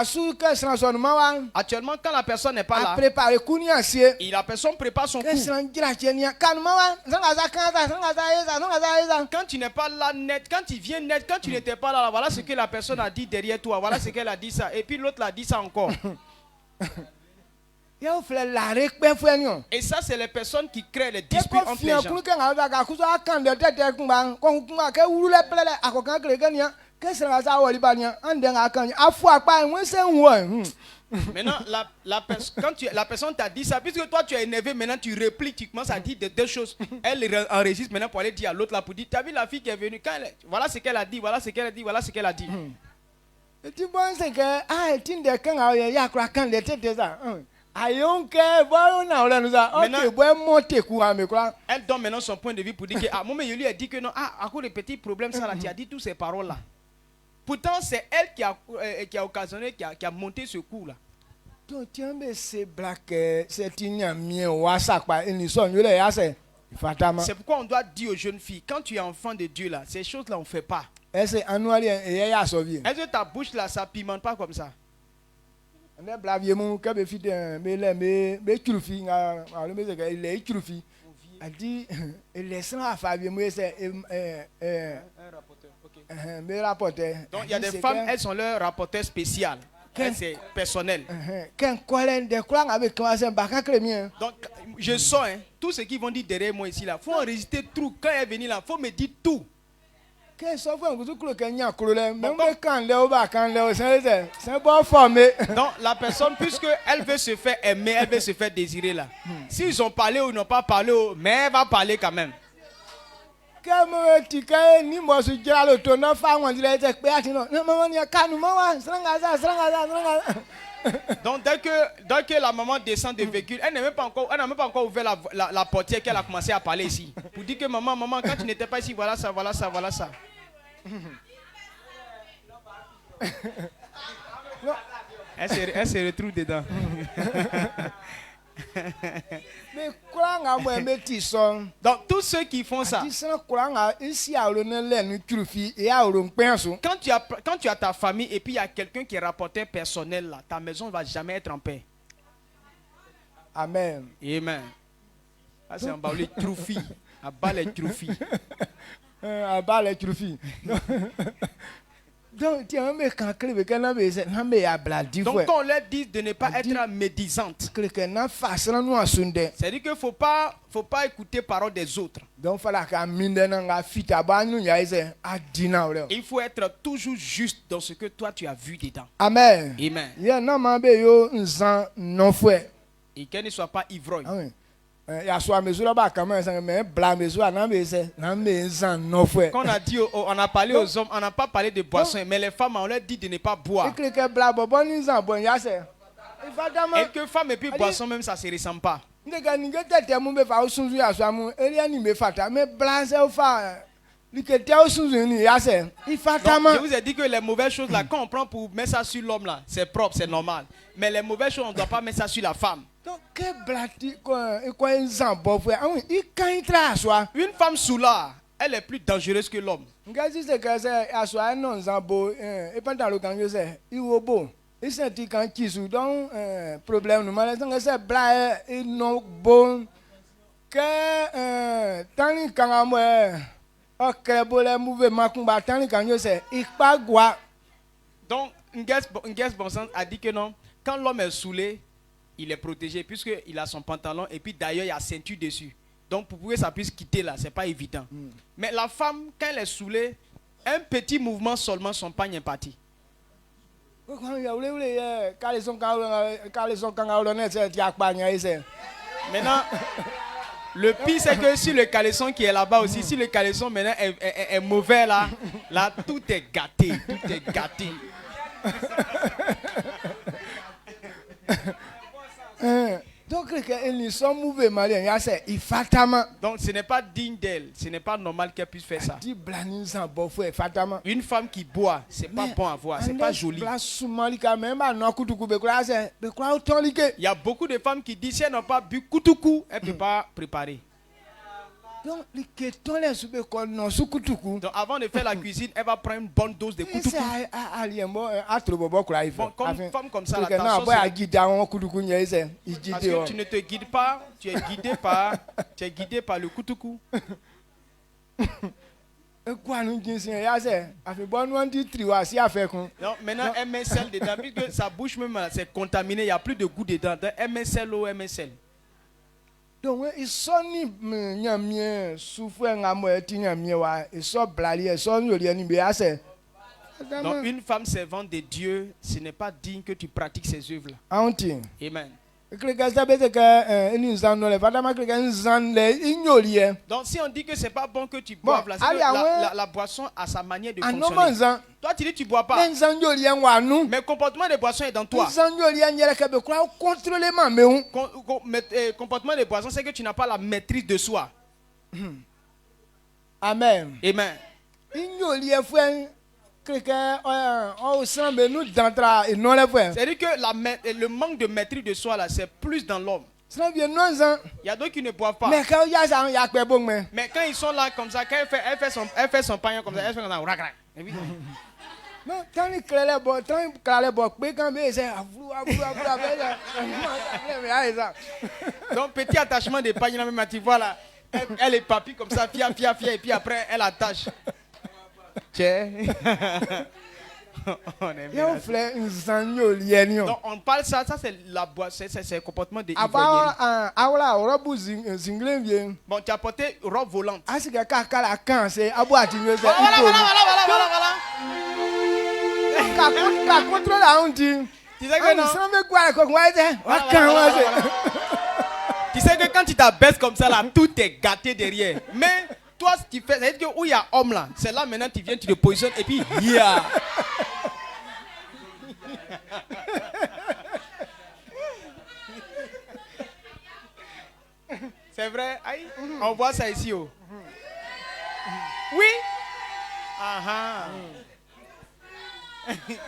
Actuellement, quand la personne n'est pas là, et la personne prépare son coup. Quand tu n'es pas là net, quand tu viens net, quand tu n'étais pas là, voilà ce que la personne a dit derrière toi. Voilà ce qu'elle a dit ça. Et puis l'autre l'a dit ça encore. Et ça, c'est les personnes qui créent les disputes entre les gens. Maintenant, quand la personne t'a dit ça, puisque toi tu es énervé, maintenant tu répliques, tu commences à dire deux choses. Elle enregistre maintenant pour aller dire à l'autre là, pour dire, tu as vu la fille qui est venue, voilà ce qu'elle a dit, voilà ce qu'elle a dit, voilà ce qu'elle a dit. Tu penses que, ah, tu n'es qu'un ya quand les têtes ça. Ayonke, voilà, on a nous a. Ok, bon, monter courant, mais quoi. Elle donne maintenant son point de vue pour dire que, ah, moi, je lui ai dit que non, ah, à cause des petits problèmes, ça là, tu as dit toutes ces paroles là. Pourtant, c'est elle qui a occasionné, qui a monté ce coup là. Donc, tu as ces black, c'est une mien, WhatsApp, une son, je l'ai assez. C'est pourquoi on doit dire aux jeunes filles, quand tu es enfant de Dieu là, ces choses là on ne fait pas. Est-ce que ta bouche là, ça pimente pas comme ça? On est blavier mon que be fit me trufi le me que il est trufi a dit il laisse à Fabien moi c'est un rapporteur. OK. Me rapporteur. Donc il y a des femmes, elles sont leur rapporteur spécial. C'est personnel. Quand colère de quoi avec comment c'est pas crémien. Donc je sens hein, tout ce qu'ils vont dire derrière moi ici là, faut enregistrer tout quand elle est venue là, faut me dire tout. Donc la personne, puisque elle veut se faire aimer, elle veut se faire désirer là. S'ils ont parlé ou n'ont pas parlé, mais elle va parler quand même. Donc dès que la maman descend de véhicule, elle n'a même pas encore ouvert la portière qu'elle a commencé à parler ici. Pour dire que maman, quand tu n'étais pas ici, voilà ça, voilà ça, voilà ça. Elle se retrouve dedans. Donc tous ceux qui font ça, quand tu as ta famille et puis il y a quelqu'un qui est rapporteur personnel là, ta maison ne va jamais être en paix. Amen. Amen. Ah, c'est un baoulé troufi. À bas les troufi. À bas les troufi. Donc quand on leur dit de ne pas être médisante, c'est-à-dire qu'il ne faut pas écouter parole des autres. Il faut être toujours juste dans ce que toi tu as vu dedans. Amen. Amen. Et qu'elle ne soit pas ivrogne. Quand on a dit, on a parlé aux hommes, on n'a pas parlé de boissons, mais les femmes, on leur dit de ne pas boire. Et que femmes et puis boissons, même ça ne se ressemble pas. Je vous ai dit que les mauvaises choses là, quand on prend pour mettre ça sur l'homme là, c'est propre, c'est normal. Mais les mauvaises choses, on ne doit pas mettre ça sur la femme. Une femme sous là, elle est plus dangereuse que l'homme. Donc, Ngues Bonsan a dit que non, quand l'homme est saoulé, il est protégé puisqu'il a son pantalon et puis d'ailleurs il y a ceinture dessus. Donc pour que ça puisse quitter là, c'est pas évident. Mais la femme, quand elle est saoulée, un petit mouvement seulement, son pagne est parti. Maintenant, le pire c'est que si le caleçon qui est là-bas aussi, si le caleçon maintenant est mauvais là, tout est gâté, tout est gâté. Donc ce n'est pas digne d'elle, ce n'est pas normal qu'elle puisse faire ça. Une femme qui boit, c'est pas bon à voir, c'est pas joli. Il y a beaucoup de femmes qui disent si elles n'ont pas bu koutoukou, elles ne peuvent pas préparer. Donc avant de faire la cuisine, elle va prendre une bonne dose de koutoukou. Bon, comme comme ça, la tension, parce que tu ne te guides pas, tu es guidé par le koutoukou. Non, maintenant, elle met sel dedans, puisque sa bouche même c'est contaminé, il n'y a plus de goût dedans. Elle met sel ou elle met sel. Donc, il sonne souffre Donc une femme servante de Dieu, ce n'est pas digne que tu pratiques ces œuvres-là. Auntie. Amen. Donc si on dit que c'est pas bon que tu boives, là, c'est que la boisson a sa manière de fonctionner. Toi tu dis tu bois pas. Mais le comportement de boisson est dans toi. Comportement de boisson, c'est que tu n'as pas la maîtrise de soi. Amen. Amen. C'est-à-dire que le manque de maîtrise de soi là, c'est plus dans l'homme. Il y a d'autres qui ne boivent pas. Mais quand ils sont là comme ça, quand elle fait son pain comme ça, elle fait comme ça. Non, donc petit attachement de pain, même tu vois là, elle est papy comme ça, fia, et puis après elle attache. Donc on parle ça c'est la boisson, c'est le comportement de ivrognerie. Bon, tu as porté robe volante. Voilà. Tu sais que non? Tu sais que quand tu t'abaisses comme ça là, tout est gâté derrière. Mais toi, ce que tu fais, c'est-à-dire que où il y a homme là, c'est là maintenant tu viens, tu te positionnes et puis yeah. C'est vrai, aïe, on voit ça ici. Oh. Oui.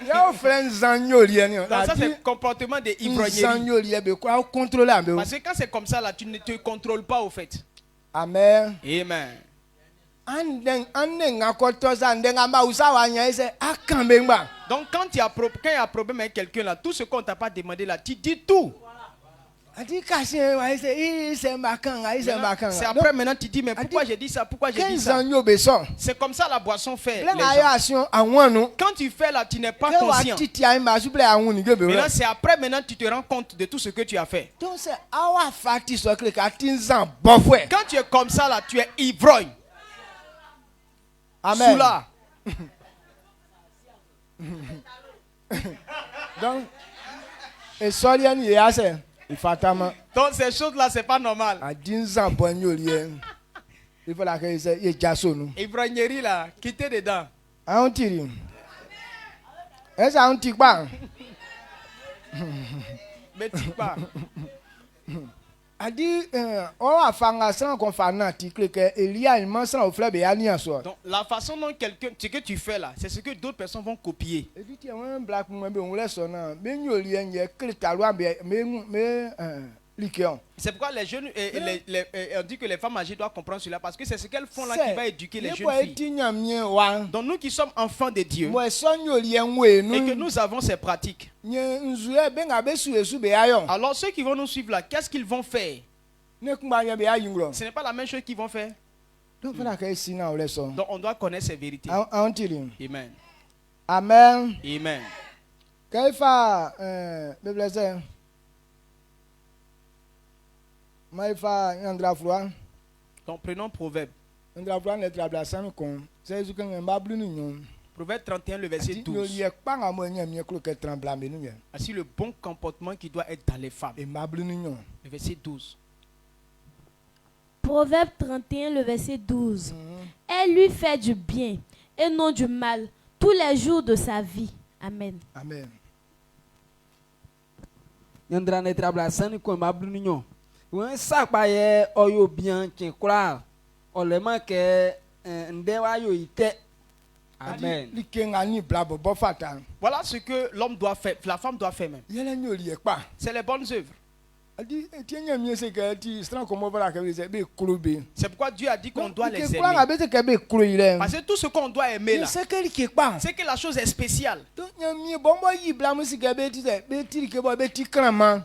Donc ça c'est le comportement de ivrognerie. Parce que quand c'est comme ça là, tu ne te contrôles pas au fait. Amen. Amen. Donc quand il y a problème avec quelqu'un là, tout ce qu'on t'a pas demandé là, tu dis tout. C'est après maintenant tu dis mais pourquoi j'ai dit ça, pourquoi j'ai dit ça. C'est comme ça la boisson fait. Quand tu fais là, tu n'es pas conscient. Maintenant c'est après maintenant tu te rends compte de tout ce que tu as fait. Quand tu es comme ça là, tu es ivrogne. Amen. Soula. Donc ces choses là c'est pas normal. Ivrognerie là, quittez dedans. Mais tu pas. Donc la façon dont quelqu'un, ce que tu fais là, c'est ce que d'autres personnes vont copier. C'est pourquoi les jeunes, on dit que les femmes âgées doivent comprendre cela parce que c'est ce qu'elles font là qui va éduquer les jeunes filles. Donc nous qui sommes enfants de Dieu et que nous avons ces pratiques. Alors ceux qui vont nous suivre là, qu'est-ce qu'ils vont faire? Ce n'est pas la même chose qu'ils vont faire. Donc on doit connaître ces vérités. Amen. Amen. Amen. Donc prenons Proverbe. Proverbe 31, le verset 12. Ainsi le bon comportement qui doit être dans les femmes. Le verset 12. Proverbe 31, le verset 12. Elle lui fait du bien et non du mal tous les jours de sa vie. Amen. Amen. Amen. Voilà ce que l'homme doit faire, la femme doit faire même. C'est les bonnes œuvres. C'est pourquoi Dieu a dit qu'on doit les aimer. Parce que tout ce qu'on doit aimer là, c'est que la chose est spéciale.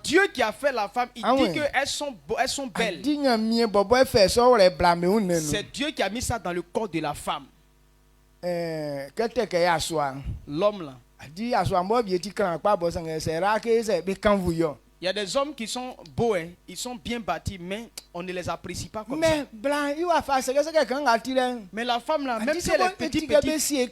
Dieu qui a fait la femme, il dit qu'elles sont belles. C'est Dieu qui a mis ça dans le corps de la femme. L'homme là. Il y a des hommes qui sont beaux, hein, ils sont bien bâtis, mais on ne les apprécie pas comme ça. mais blanc il va faire ce que quelqu'un a tiré. Mais la femme là, même si elle est petite, Même si elle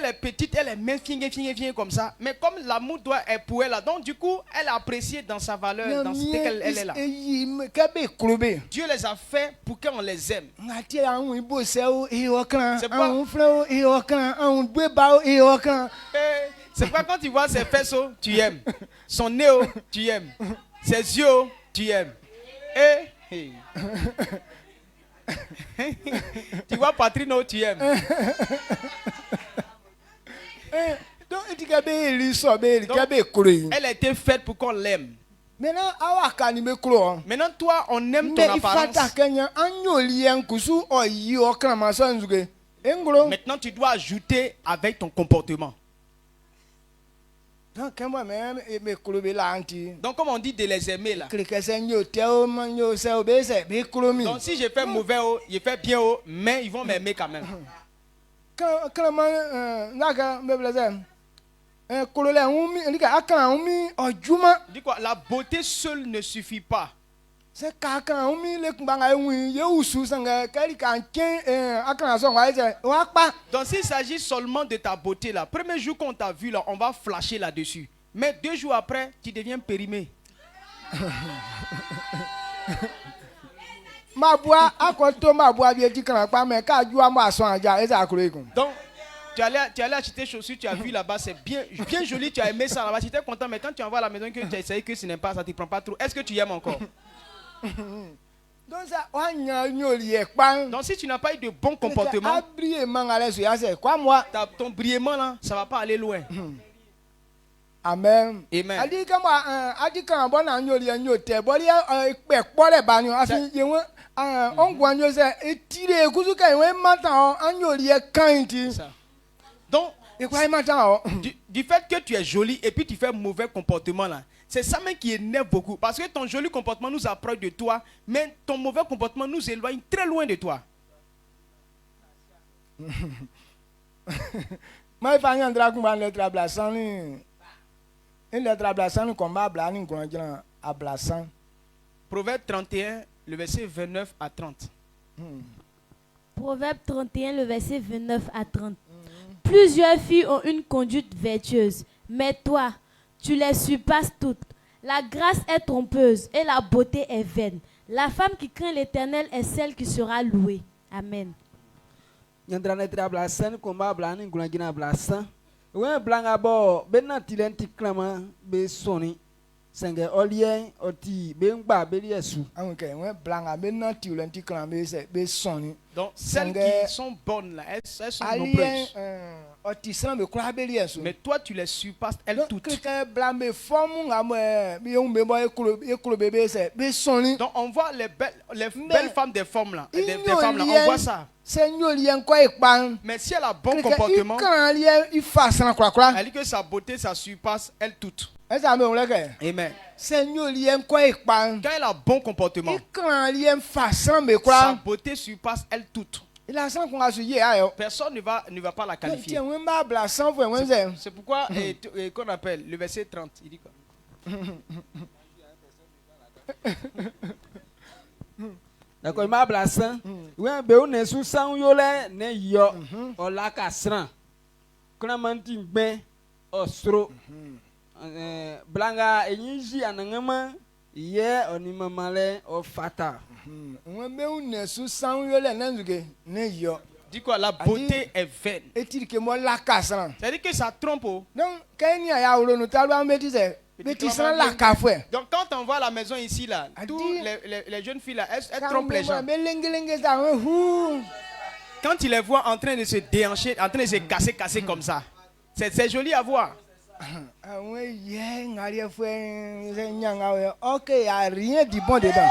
est petite, elle est même fine comme ça. Mais comme l'amour doit être pour elle là, donc du coup, elle est appréciée dans sa valeur, dans ce qu'elle est là. Dieu les a fait pour qu'on les aime. C'est pourquoi quand tu vois ses fesses, tu aimes. Son nez, tu aimes. Ses yeux, tu aimes. Et tu vois Patrino, tu aimes. Donc, Elle a été faite pour qu'on l'aime. maintenant, Maintenant, toi, on aime ton apparence. Maintenant, tu dois ajouter avec ton comportement. Donc, comme on dit de les aimer là. Donc, si je fais mauvais, je fais bien, mais ils vont m'aimer quand même. Dis quoi, la beauté seule ne suffit pas. Donc s'il s'agit seulement de ta beauté là, premier jour qu'on t'a vu là, on va flasher là-dessus. Mais 2 jours après, tu deviens périmé. Donc, tu allais acheter chaussures, tu as vu là-bas, c'est bien joli, tu as aimé ça là-bas, tu étais content, mais quand tu envoies à la maison que tu as essayé que ce n'est pas ça, tu ne prends pas trop, est-ce que tu aimes encore? Donc si tu n'as pas eu de bon comportement, ton brillement là, ça ne va pas aller loin. Amen. Amen. Donc, du fait que tu es joli et puis tu fais mauvais comportement là, c'est ça même qui énerve beaucoup. Parce que ton joli comportement nous approche de toi, mais ton mauvais comportement nous éloigne très loin de toi. Proverbe 31, le verset 29 à 30. Proverbe 31, le verset 29 à 30. Plusieurs filles ont une conduite vertueuse, mais toi, tu les surpasses toutes. La grâce est trompeuse et la beauté est vaine. La femme qui craint l'Éternel est celle qui sera louée. Amen. Donc, celles qui sont bonnes là, elles sont nombreuses. Mais toi, tu les surpasses, elles toutes. Donc, on voit les belles femmes des femmes là. Des femmes là, on voit ça. Mais si elle a bon comportement, elle dit que sa beauté, ça surpasse elle toutes. Amen. Quand elle a bon comportement, sa beauté surpasse elle toutes. Personne ne va pas la qualifier. C'est pourquoi qu'on appelle le verset 30. Il dit quoi? D'accord, il m'a blessé. Oui, mais on est sous sang yole ne yo ola kasran. Klamanti ben ostro. Blanga enyiji anangama ye onimamale ofata. Dis quoi, la beauté est vaine. C'est-à-dire que ça trompe. Donc quand on voit la maison ici là, toutes les jeunes filles là, elles trompent les gens. Quand tu les vois en train de se déhancher, en train de se casser comme ça, c'est joli à voir. Ok, il n'y a rien de bon dedans.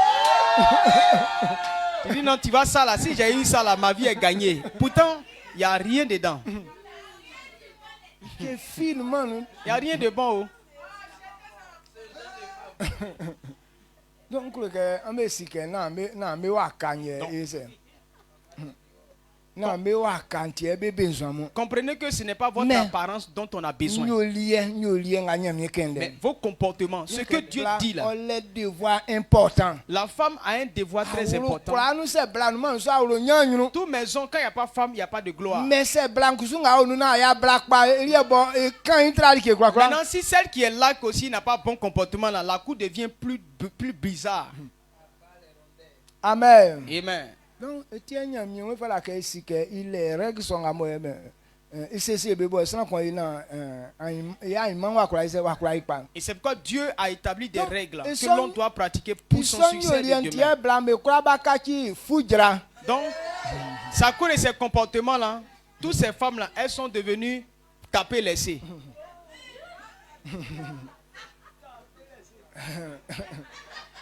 Tu dis non, tu vois ça là, si j'ai eu ça là, ma vie est gagnée. Pourtant, il n'y a rien dedans. Il n'y a rien de bon. Donc, na me wa kantie be besoin mo Comprenez que ce n'est pas votre Mais- apparence dont on a besoin. nyolie nga nyam Mais kende vos comportements, ce que Dieu dit là. on les devoirs importants La femme a un devoir très important. kwa nous c'est blanc man so awro nyanyunu Toute maison, quand il n'y a pas de femme, il n'y a pas de gloire. mais c'est blanc kusu nga onu na ya black pa rie bon quand il tradi ke kwa Maintenant, si celle qui est là aussi n'a pas bon comportement, là, la cour devient plus bizarre. amen Amen. donc etie nyam we fala ke sike ile règles sont à moi isi bebo sans qu'on il na ya imam wa kwa ise wa kwa ipa Et c'est pourquoi Dieu a établi des Donc, règles et que son- l'on doit pratiquer pour son son succès de yolientie demain. blanc me kwa ba kaki fujra Donc, ça cause de ces comportements-là, toutes ces femmes-là, elles sont devenues tapées laissées.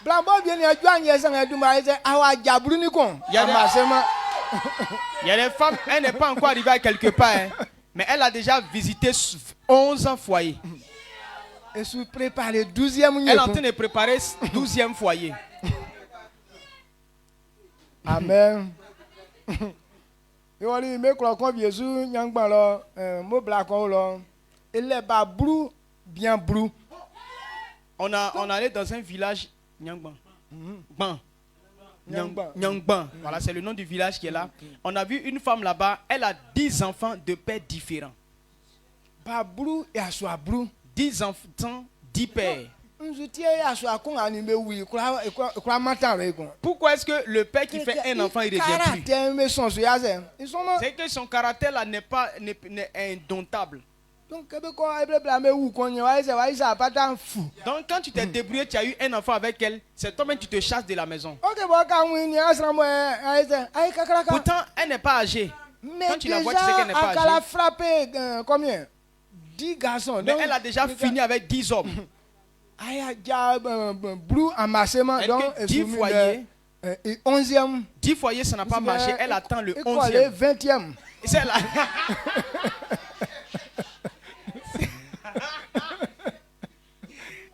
blanc bo bien ya juan yesa nga duma ise awa jabru ni kon Il y a des- amasema Il y a des femmes, elle n'est pas encore arrivée à quelque part, hein, mais elle a déjà visité 11 foyers. et se préparer 12e Elle est en train nyeko de préparer 12e foyer. amen yoli me kro kon Jésus nyangban lo mo bla kon lo ele ba bru bien bru On allait dans un village, Nyangban. Ban. Nyangban. Nyangban. Voilà, c'est le nom du village qui est là. On a vu une femme là-bas, elle a 10 enfants de pères différents. ba bru ya so bru 10 enfants, 10 pères. nzutie ya so akon ani me wi kra matan re kon Pourquoi est-ce que le père qui fait un enfant, il ne revient plus? caractère me son so ya ze ils sont C'est que son caractère là n'est indomptable. donc kebe ko eble bla me wu kon wa isa patan fu Donc quand tu t'es débrouillé, tu as eu un enfant avec elle, c'est toi-même tu te chasses de la maison. ok bo ka wi ni asra mo ai kakra ka Pourtant, elle n'est pas âgée. mais quand tu la vois, tu sais qu'elle n'est déjà pas akala âgée. frappé combien 10 garçons Mais donc elle a déjà fini avec 10 hommes. aya ja bru amassement Elle donc que 10 foyers, 11e 10 foyers, ça n'a pas marché. Elle attend le le 11e. 20e Et c'est là.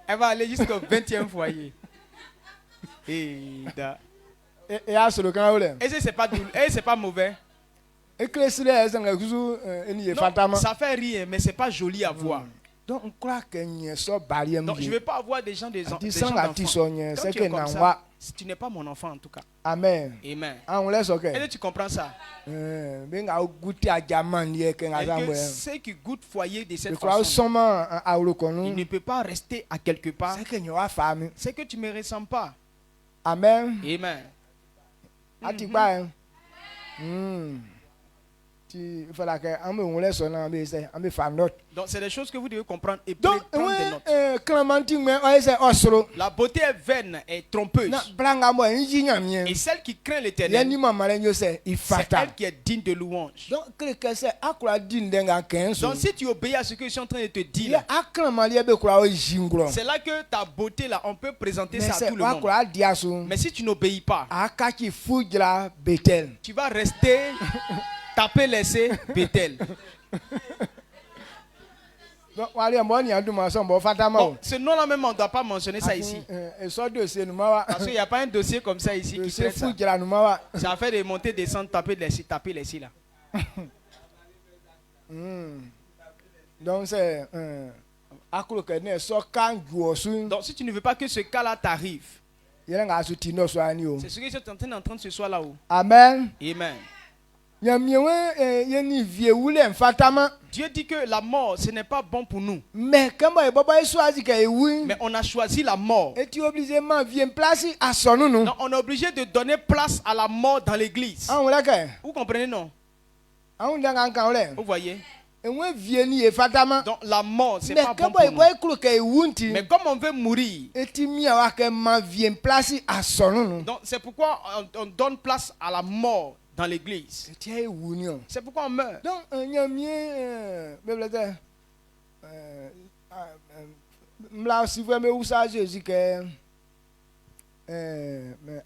Elle va aller jusqu'au 20e foyer. Et et a sur le camp là c'est pas doux, et c'est pas mauvais. et que c'est ça nga kuzu eni Non, fatama ça fait rien, mais c'est pas joli à voir. donc on croit que ni so barrière Donc je ne veux pas avoir des gens des Ati gens sanga d'enfants. ti so nye Quand c'est tu que es comme na ça, wa si tu n'es pas mon enfant en tout cas. amen Amen. on laisse ok Est-ce que tu comprends ça? ben nga guti ajaman ye que nga Et zambo que ceux qui goûtent foyer de cette je crois façon, soma a il urukonu ne peut pas rester à quelque part. c'est que ni wa fami C'est que tu ne me ressembles pas. amen Amen. ati gba ti fala que on me on laisse on me c'est on me fa note Donc c'est des choses que vous devez comprendre et donc prendre des notes. clémentine mais on c'est osro La beauté est vaine et trompeuse. na branga mo nji nyamien Et celle qui craint ye l'éternel, ni mama le nyo c'est il c'est fata elle qui est digne de louange. donc que c'est akura din denga kenso Donc si tu obéis à ce que je suis en train de te dire, ye akrama le be kura o jingro c'est là que ta beauté là, on peut présenter mais ça à c'est tout le monde. akura diaso Mais si tu n'obéis pas, akaki fujra betel tu vas rester taper laisser Bethel. donc wali mo ni aduma so bo fata ma Bon, ce nom là même on ne doit pas mentionner ça ici. e so dossier nu mawa Parce qu'il n'y a pas un dossier comme ça ici qui dossier traite ça. fujra nu mawa Ça fait des montées, descendre, taper laisser là. donc c'est akuru ke ne so kan juosu Donc si tu ne veux pas que ce cas là t'arrive, ye nga su tino so ani o c'est ce que je suis en train d'entendre ce soir là-haut. amen Amen. nyamiewe ye ni vie wule fatama Dieu dit que la mort, ce n'est pas bon pour nous. mais kamo e baba isu azi ke ewu Mais on a choisi la mort. et tu obligé ma vient place à son nous Donc on est obligé de donner place à la mort dans l'église. an wala ke Vous comprenez non? an ndanga kan wala Vous voyez? enwe vie ni e fatama Donc la mort, c'est mais pas bon kamo pour e nous. boy kru ke ewunti Mais comme on veut mourir, et tu mi wa ke ma vient place à son nous donc c'est pourquoi on donne place à la mort dans l'église. et tu es wuni o C'est pourquoi on meurt. donc nyamie bebelete mla si vous me usa Jésus que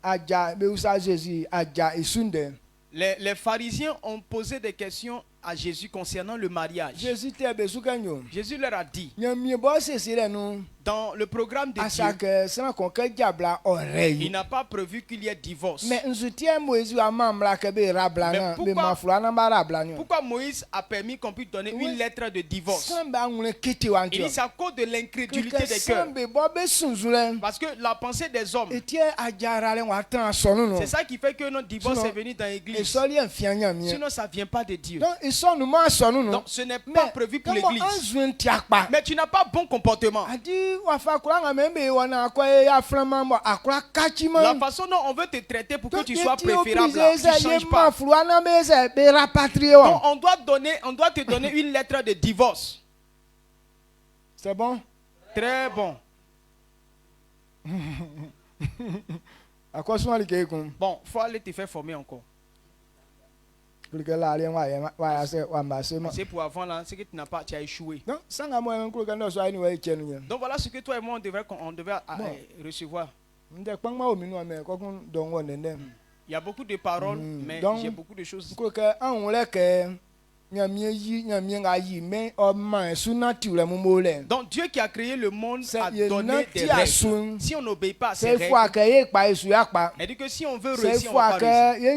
aja me usa Jésus aja isunde Les pharisiens ont posé des questions à Jésus concernant le mariage. Jésus tɛ bɛ su ka nyɔ. Jésus leur a dit, Nyamie bɔ sese dɛ nu. dans le programme de Dieu, Asake sena kɔn kɛ jabla ɔrɛ il yi. n'a pas prévu qu'il y ait divorce. Mais nsutie Moïse wa mamla kɛ bɛ rabla Mais na pourquoi- bɛ mafula na ba rabla ni. Pourquoi Moïse a permis qu'on puisse donner Oui. une lettre de divorce? San bɛ ŋun kete wa Il dit ntɔ. c'est à cause de l'incrédulité Kɛkɛ des san cœurs. bɛ bɔ bɛ sunsun lɛ. Parce que la pensée des hommes, Etie ajara lɛ wa tɛn sɔnu nu. c'est ça qui fait que notre divorce Sinon, est venu dans l'église. Esɔli yɛ fiya nyamie. Sinon, ça ne vient pas de Dieu. Donc isɔnu ma sɔnu nu. Donc, ce n'est pas prévu pour l'église. an zun ti akpa. Mais tu n'as pas bon comportement. Adi wafa kura ŋa mɛ bɛ wɔna akɔ ye ya filama bɔ akura kati ma. La façon dont on veut te traiter pour que tu sois préférable, préférable. là, tu ne changes pas. Donc, on doit te donner une lettre de divorce. C'est bon? Très bon. À quoi sont les gens? Bon, il faut aller te faire former encore. C'est pour avant là, c'est que tu n'as pas, tu as échoué. Donc Donc voilà ce que toi et moi on devait recevoir. Il y a beaucoup de paroles, mais Donc, j'ai beaucoup de choses. Donc Dieu qui a créé le monde a donné des règles. Si on n'obéit pas à ces règles, elle dit que si on veut réussir, on va pas réussir.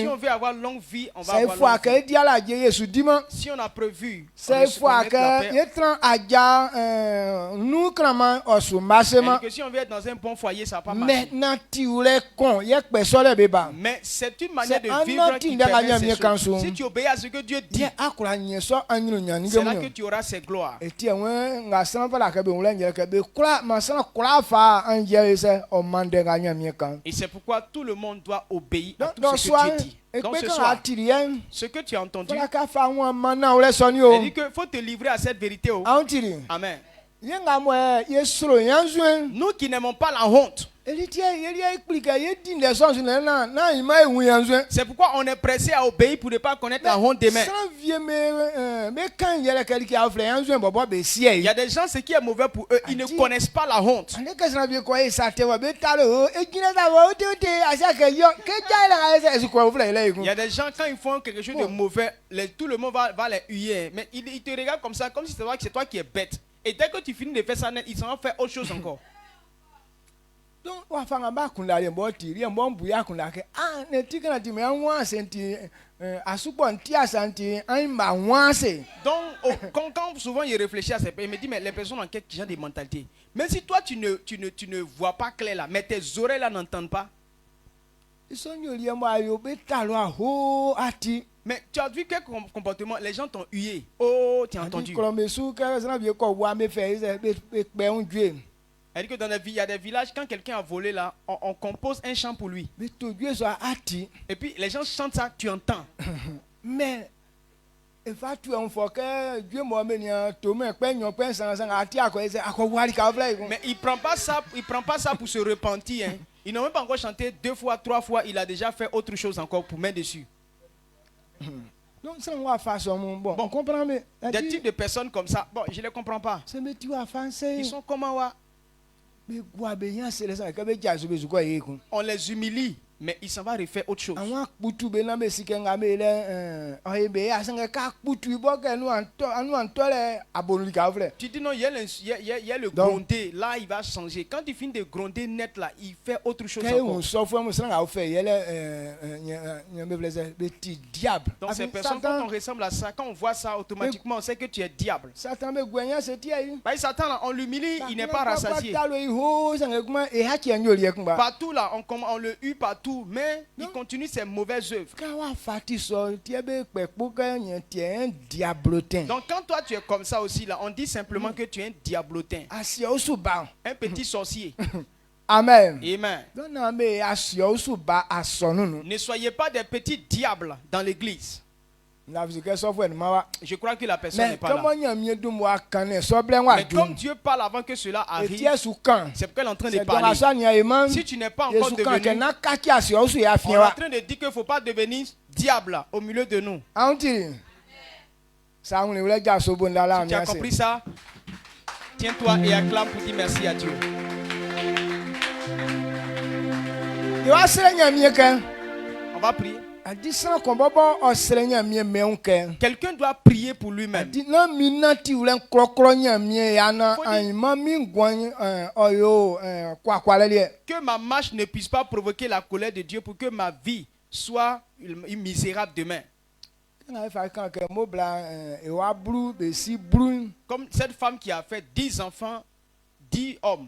Si on veut avoir longue vie, on va avoir longue vie. Si on a prévu, C'est fois que elle il prend aja nous cramant dit que si on veut être dans un bon foyer, ça va pas marcher. maintenant tu les con y a personne beba Mais c'est une manière C'est de un vivre autre qui qui n'a permet rien ces mis choses. quand Si tu obéis à ce que Dieu dit, y akura nyeso anyu nyani c'est là que gemu tu auras ses gloires. eti enwe nga san pala ka be wala nyere ka be kura ma san kura fa anje se o mande ga nyami kan Et c'est pourquoi tout le monde doit obéir à donc tout ce soir que Dieu dit. e Donc pe ce kan soir, atirien ce que tu as entendu, fala ka fa won mana wala soni o elle dit qu'il faut te livrer à cette vérité. Oh. antiri Amen. yenga mo ye suro yanzuen Nous qui n'aimons pas la honte, eliti yeli explique ye din les sons na ima ewu yanzuen c'est pourquoi on est pressé à obéir pour ne pas connaître la honte demain. sans vieux me kan yele quelqu'un qui a fait yanzuen bobo be sie Il y a des gens, ce qui est mauvais pour eux, ils ne connaissent pas la honte. ane ka sana vie ko e sa te wa be talo e gina da wa o te asa ke yo ke jala ga ese ko vle ile Il y a des gens, quand ils font quelque chose de mauvais, tout le monde va les huer. Mais ils te regardent comme ça, comme si c'est toi qui es bête. Et dès que tu finis de faire ça net, ils s'en vont faire autre chose encore. donc wa fanga ba kun la ye bo ti ye bo bu ya kun la ke ne ti kana ti me anwa senti asupo nti asanti an ma wanse Donc, quand souvent il réfléchit à ces pays, il me dit, mais les personnes ont quel genre de mentalité. Même si toi, tu ne vois pas clair là, mais tes oreilles là n'entendent pas. isonyo liye mo ayo be talo a ho ati Mais tu as vu quel comportement, les gens t'ont hué. Oh, tu as entendu. kolombe su ka sana vie ko wa me fe be pe un due Elle dit que dans les villes, il y a des villages, quand quelqu'un a volé là, on compose un chant pour lui. be to due so ati Et puis les gens chantent ça, tu entends. mais e fa tu on fo ke due mo me ni to me pe nyon pe san san ati akọ ese akọ wari ka vle ko Mais il prend pas ça pour se repentir. Hein. Il n'a même pas encore chanté 2 fois, 3 fois, il a déjà fait autre chose encore pour mettre dessus. donc ça on va faire son bon on comprend mais Des types de personnes comme ça, bon, je ne les comprends pas. c'est me tu va français Ils sont comment, ouais? be gwa be yan se le sa ka be jazu be zuko ye ko On les humilie, mais ils s'en vont refaire autre chose. àwọn akputu be na be sike nga be le oye be ya se ka akputu bo ke anu anto le abonuli ka vle Tu dis non, il y a le Donc- gronder, là il va changer. Quand il finit de gronder net là, il fait autre chose ke encore. un so fo mo sanga o fe ye le nya be vle se be ti diable Donc ces personnes, quand on ressemble à ça, quand on voit ça, automatiquement on sait que tu es diable. Satan be gwenya se ti ayi Bah, Satan là, on l'humilie, il n'est pas rassasié. talo i ho sanga kuma e ha ti anyo le kuma Partout là, on le hue partout, mais il continue ses mauvaises œuvres. ka wa fati so ti be pe po ke nya ti un diablotin Donc quand toi tu es comme ça aussi là, on dit simplement que tu es un diablotin, asi o su ba un petit sorcier. amen Amen. donc na me asi o su ba asonu Ne soyez pas des petits diables dans l'église. na vizike so fo en ma Je crois que la personne mais n'est pas là. comment nya mi dum wa kan ne so blen wa Mais comme dum Dieu parle avant que cela et arrive, ti su kan c'est qu'elle est en train de c'est parler. donc ça ni aiman Si tu n'es pas encore yesu kan ke devenu, na ka ki asi o su ya on fi est en wa train de dire qu'il ne faut pas devenir diable là, au milieu de nous. anti ça on le ja so bon la la Si tu mi as ase compris ça, tiens-toi et acclame pour dire merci à Dieu. yo asere nya mi ke On va prier. a dit sans qu'on va pas osrenya mie meunke. Quelqu'un doit prier pour lui-même. Dit non minati ulen krokronya mie yana an mami ngwan oyo kwa lele. Que ma marche ne puisse pas provoquer la colère de Dieu pour que ma vie soit misérable demain. Comme cette femme qui a fait 10 enfants, 10 hommes.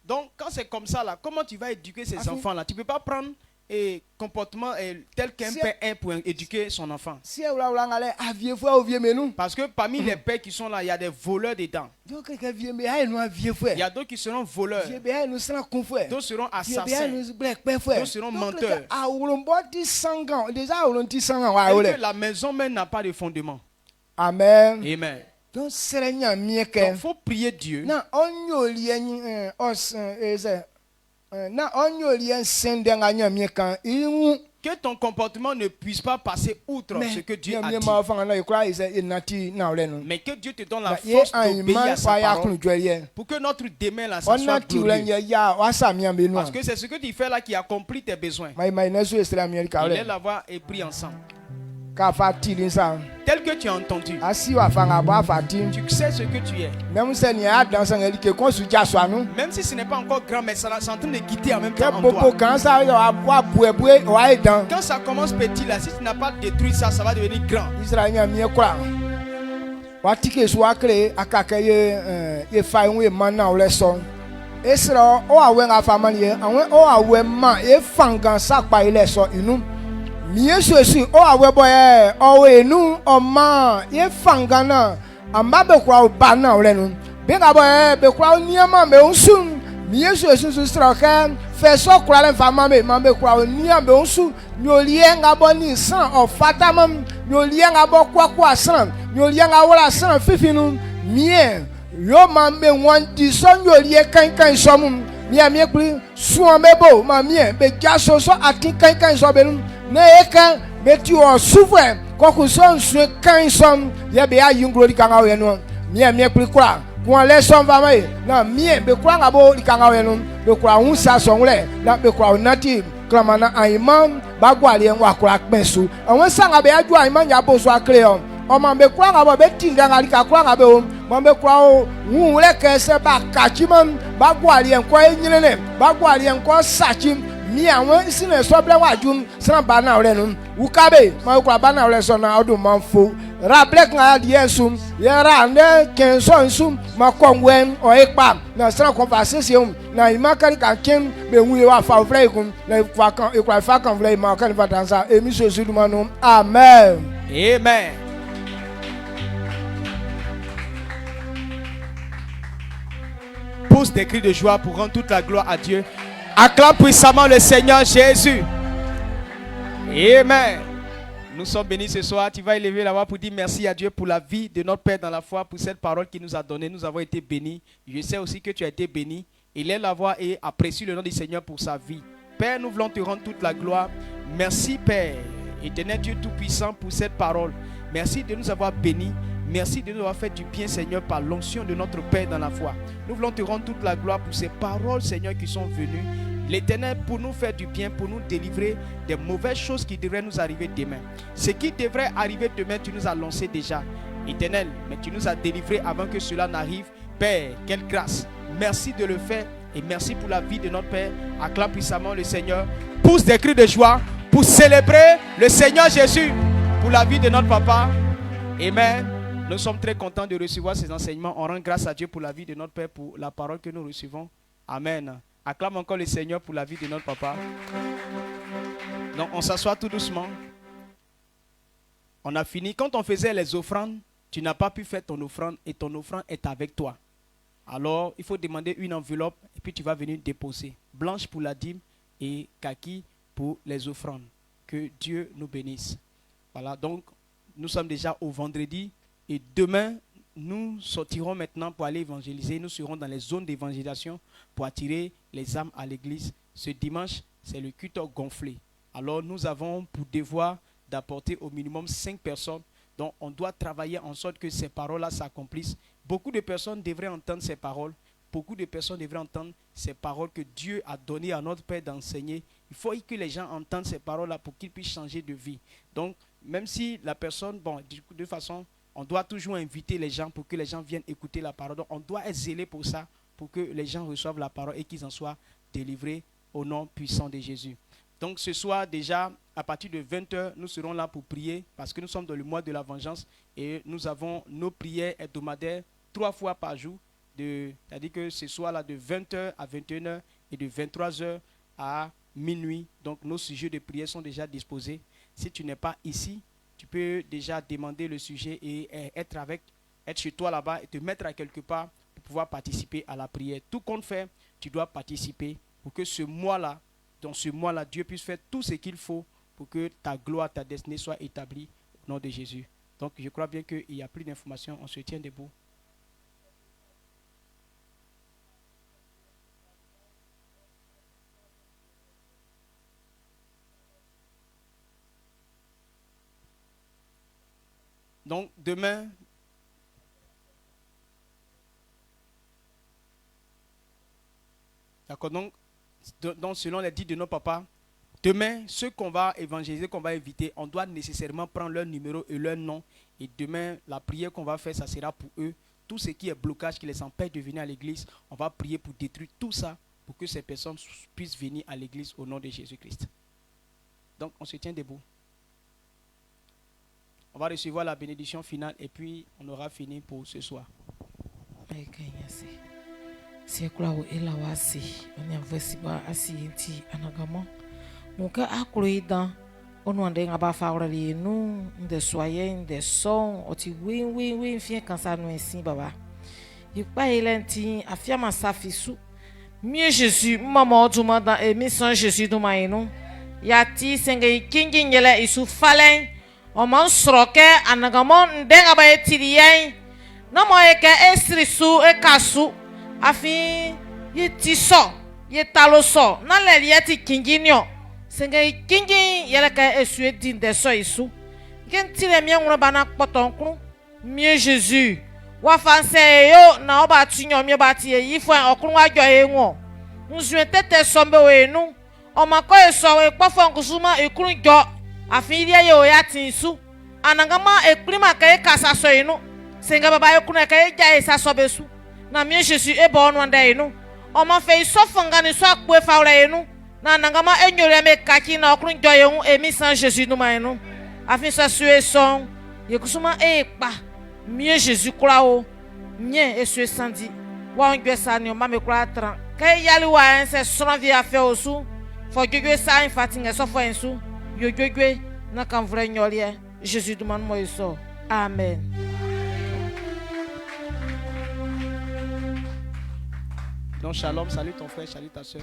Donc quand c'est comme ça là, comment tu vas éduquer ces enfants là? Tu ne peux pas prendre et comportement tel qu'un père est pour éduquer son enfant. Parce que parmi les pères qui sont là, il y a des voleurs dedans. Il y a d'autres qui seront voleurs, d'autres seront assassins, d'autres seront menteurs. Et que la maison même n'a pas de fondement. Amen. Amen. Donc il faut prier Dieu. Que ton comportement ne puisse pas passer outre ce que Dieu a dit. Mais que Dieu te donne la force d'obéir à sa parole pour que notre demain là, ça soit glorieux. Parce que c'est ce que tu fais là qui accomplit tes besoins. Il est là-bas et prie ensemble. Tel que tu as entendu, tu sais ce que tu es. Même si ce n'est pas encore grand, mais ça est en train de quitter en même temps en toi. Quand ça commence petit là, si tu n'as pas détruit ça, ça va devenir grand. Miesuesu o aweboye owenu oma ye fangana ambabe kwa bana olenu benga boye be kwa niama me unsun miesuesu sustroke feso kwa le fama me mambe kwa niama be unsu nyolienga boni san ofatamam nyolienga bo kwa san nyolienga wala san fifinu mie yo mambe wanti son nyolie kankan somum mie mie kuli suamebo ma mie be jaso so atin kankan so belum na eka beti o souverain ko son su kan som ye be ayin glori kan awe no mie kura ko le som va mai na mie be kura ngabo di kan awe no be kura hu sa so nle na be kura nati klamana aiman bagwali en wa kura pensu awon sanga be aju aiman ya bo so akre o ma be kura ngabo be tinga ngali ka kura ngabe o ma be kura o hu le ke se ba kachimam bagwali en ko enyine bagwali en ko sachim mi àwọn isine so ble wajum san ba na ore nu ukabe ma ko ba na ore so na odun man fo ra black na die sum ye ra ne ken so sum ma ko wen o ipa na san conversation na imakari kan ken be wu wa fa ofre ikun na kwa kan ikwa fa kan vle ma kan fa dansa emi so su ma nu amen. Amen. Pousse des cris de joie pour rendre toute la gloire à Dieu. Acclame puissamment le Seigneur Jésus. Amen. Nous sommes bénis ce soir. Tu vas élever la voix pour dire merci à Dieu pour la vie de notre Père dans la foi, pour cette parole qu'il nous a donnée. Nous avons été bénis. Je sais aussi que tu as été béni. Il est la voix et apprécie le nom du Seigneur pour sa vie. Père, nous voulons te rendre toute la gloire. Merci Père, éternel Dieu Tout-Puissant, pour cette parole. Merci de nous avoir bénis. Merci de nous avoir fait du bien, Seigneur, par l'onction de notre Père dans la foi. Nous voulons te rendre toute la gloire pour ces paroles, Seigneur, qui sont venues. L'Éternel, pour nous faire du bien, pour nous délivrer des mauvaises choses qui devraient nous arriver demain. Ce qui devrait arriver demain, tu nous as lancé déjà. Éternel, mais tu nous as délivrés avant que cela n'arrive. Père, quelle grâce. Merci de le faire et merci pour la vie de notre Père. Acclame puissamment le Seigneur. Pousse des cris de joie pour célébrer le Seigneur Jésus pour la vie de notre papa. Amen. Nous sommes très contents de recevoir ces enseignements. On rend grâce à Dieu pour la vie de notre Père, pour la parole que nous recevons. Amen. Acclame encore le Seigneur pour la vie de notre papa. Donc on s'assoit tout doucement. On a fini. Quand on faisait les offrandes, tu n'as pas pu faire ton offrande et ton offrande est avec toi. Alors il faut demander une enveloppe et puis tu vas venir déposer. Blanche pour la dîme et kaki pour les offrandes. Que Dieu nous bénisse. Voilà, donc nous sommes déjà au vendredi. Et demain, nous sortirons maintenant pour aller évangéliser. Nous serons dans les zones d'évangélisation pour attirer les âmes à l'église. Ce dimanche, c'est le culte gonflé. Alors, nous avons pour devoir d'apporter au minimum 5 personnes Donc on doit travailler en sorte que ces paroles-là s'accomplissent. Beaucoup de personnes devraient entendre ces paroles. Beaucoup de personnes devraient entendre ces paroles que Dieu a données à notre Père d'enseigner. Il faut que les gens entendent ces paroles-là pour qu'ils puissent changer de vie. Donc, même si la personne, bon, de toute façon, on doit toujours inviter les gens pour que les gens viennent écouter la parole. Donc, on doit être zélé pour ça, pour que les gens reçoivent la parole et qu'ils en soient délivrés au nom puissant de Jésus. Donc, ce soir, déjà, à partir de 20h, nous serons là pour prier parce que nous sommes dans le mois de la vengeance et nous avons nos prières hebdomadaires 3 fois par jour. C'est-à-dire que ce soir-là, de 20h à 21h et de 23h à minuit. Donc, nos sujets de prière sont déjà disposés. Si tu n'es pas ici, tu peux déjà demander le sujet et être chez toi là-bas et te mettre à quelque part pour pouvoir participer à la prière. Tout compte fait, tu dois participer pour que ce mois-là, dans ce mois-là, Dieu puisse faire tout ce qu'il faut pour que ta gloire, ta destinée soit établie au nom de Jésus. Donc, je crois bien qu'il y a plus d'informations. On se tient debout. Donc, demain, d'accord, donc selon les dits de nos papas, demain, ceux qu'on va évangéliser, qu'on va inviter, on doit nécessairement prendre leur numéro et leur nom. Et demain, la prière qu'on va faire, ça sera pour eux. Tout ce qui est blocage, qui les empêche de venir à l'église, on va prier pour détruire tout ça, pour que ces personnes puissent venir à l'église au nom de Jésus-Christ. Donc, on se tient debout. On va recevoir la bénédiction finale et puis on aura fini pour ce soir. Mieux Jésus, maman, tout le monde dans l'émission Jésus de Maïnou. Yati, Sengay, King, Yela, Isu, Falen. On m'en sroke, Anagamon, Dengaba, Tiliyen. Non, moi, Esrisu, Kasu. Afin, Yetiso, Yetaloso. Nan le Yati, Kinginyo. Sengay, King, Yela, Esu, Din, de So, Isu. Gentile, Mian, Rabana, Potonkru. Mieux Jésus. Wafanse yo na oba tinyo mi oba tie yifo okun wa jo enwo nzu tete sombe we nu o mako eso we pofo nkusuma ekun jo afin rie yo ya tinsu anangama ekprima ka kasa so inu senga baba ekun ka ja esa so besu na mi Jésus e bo onu nda inu o ma fe so fonga ni so akwe fawra inu na anangama enyore me kaki na okun jo yehu emi san Jésus nu ma inu afin so sué son yekusuma pa mieux Jésus croit au mien et ce samedi wa ngwe sa ni o ma me croit tran kay yali wa en se son vie a fait osu fo gwegwe sa en fatinga so fo ensu yo gwegwe na kan vre nyolie Jésus demande moi so amen. Donc shalom, salut ton frère, salut ta soeur.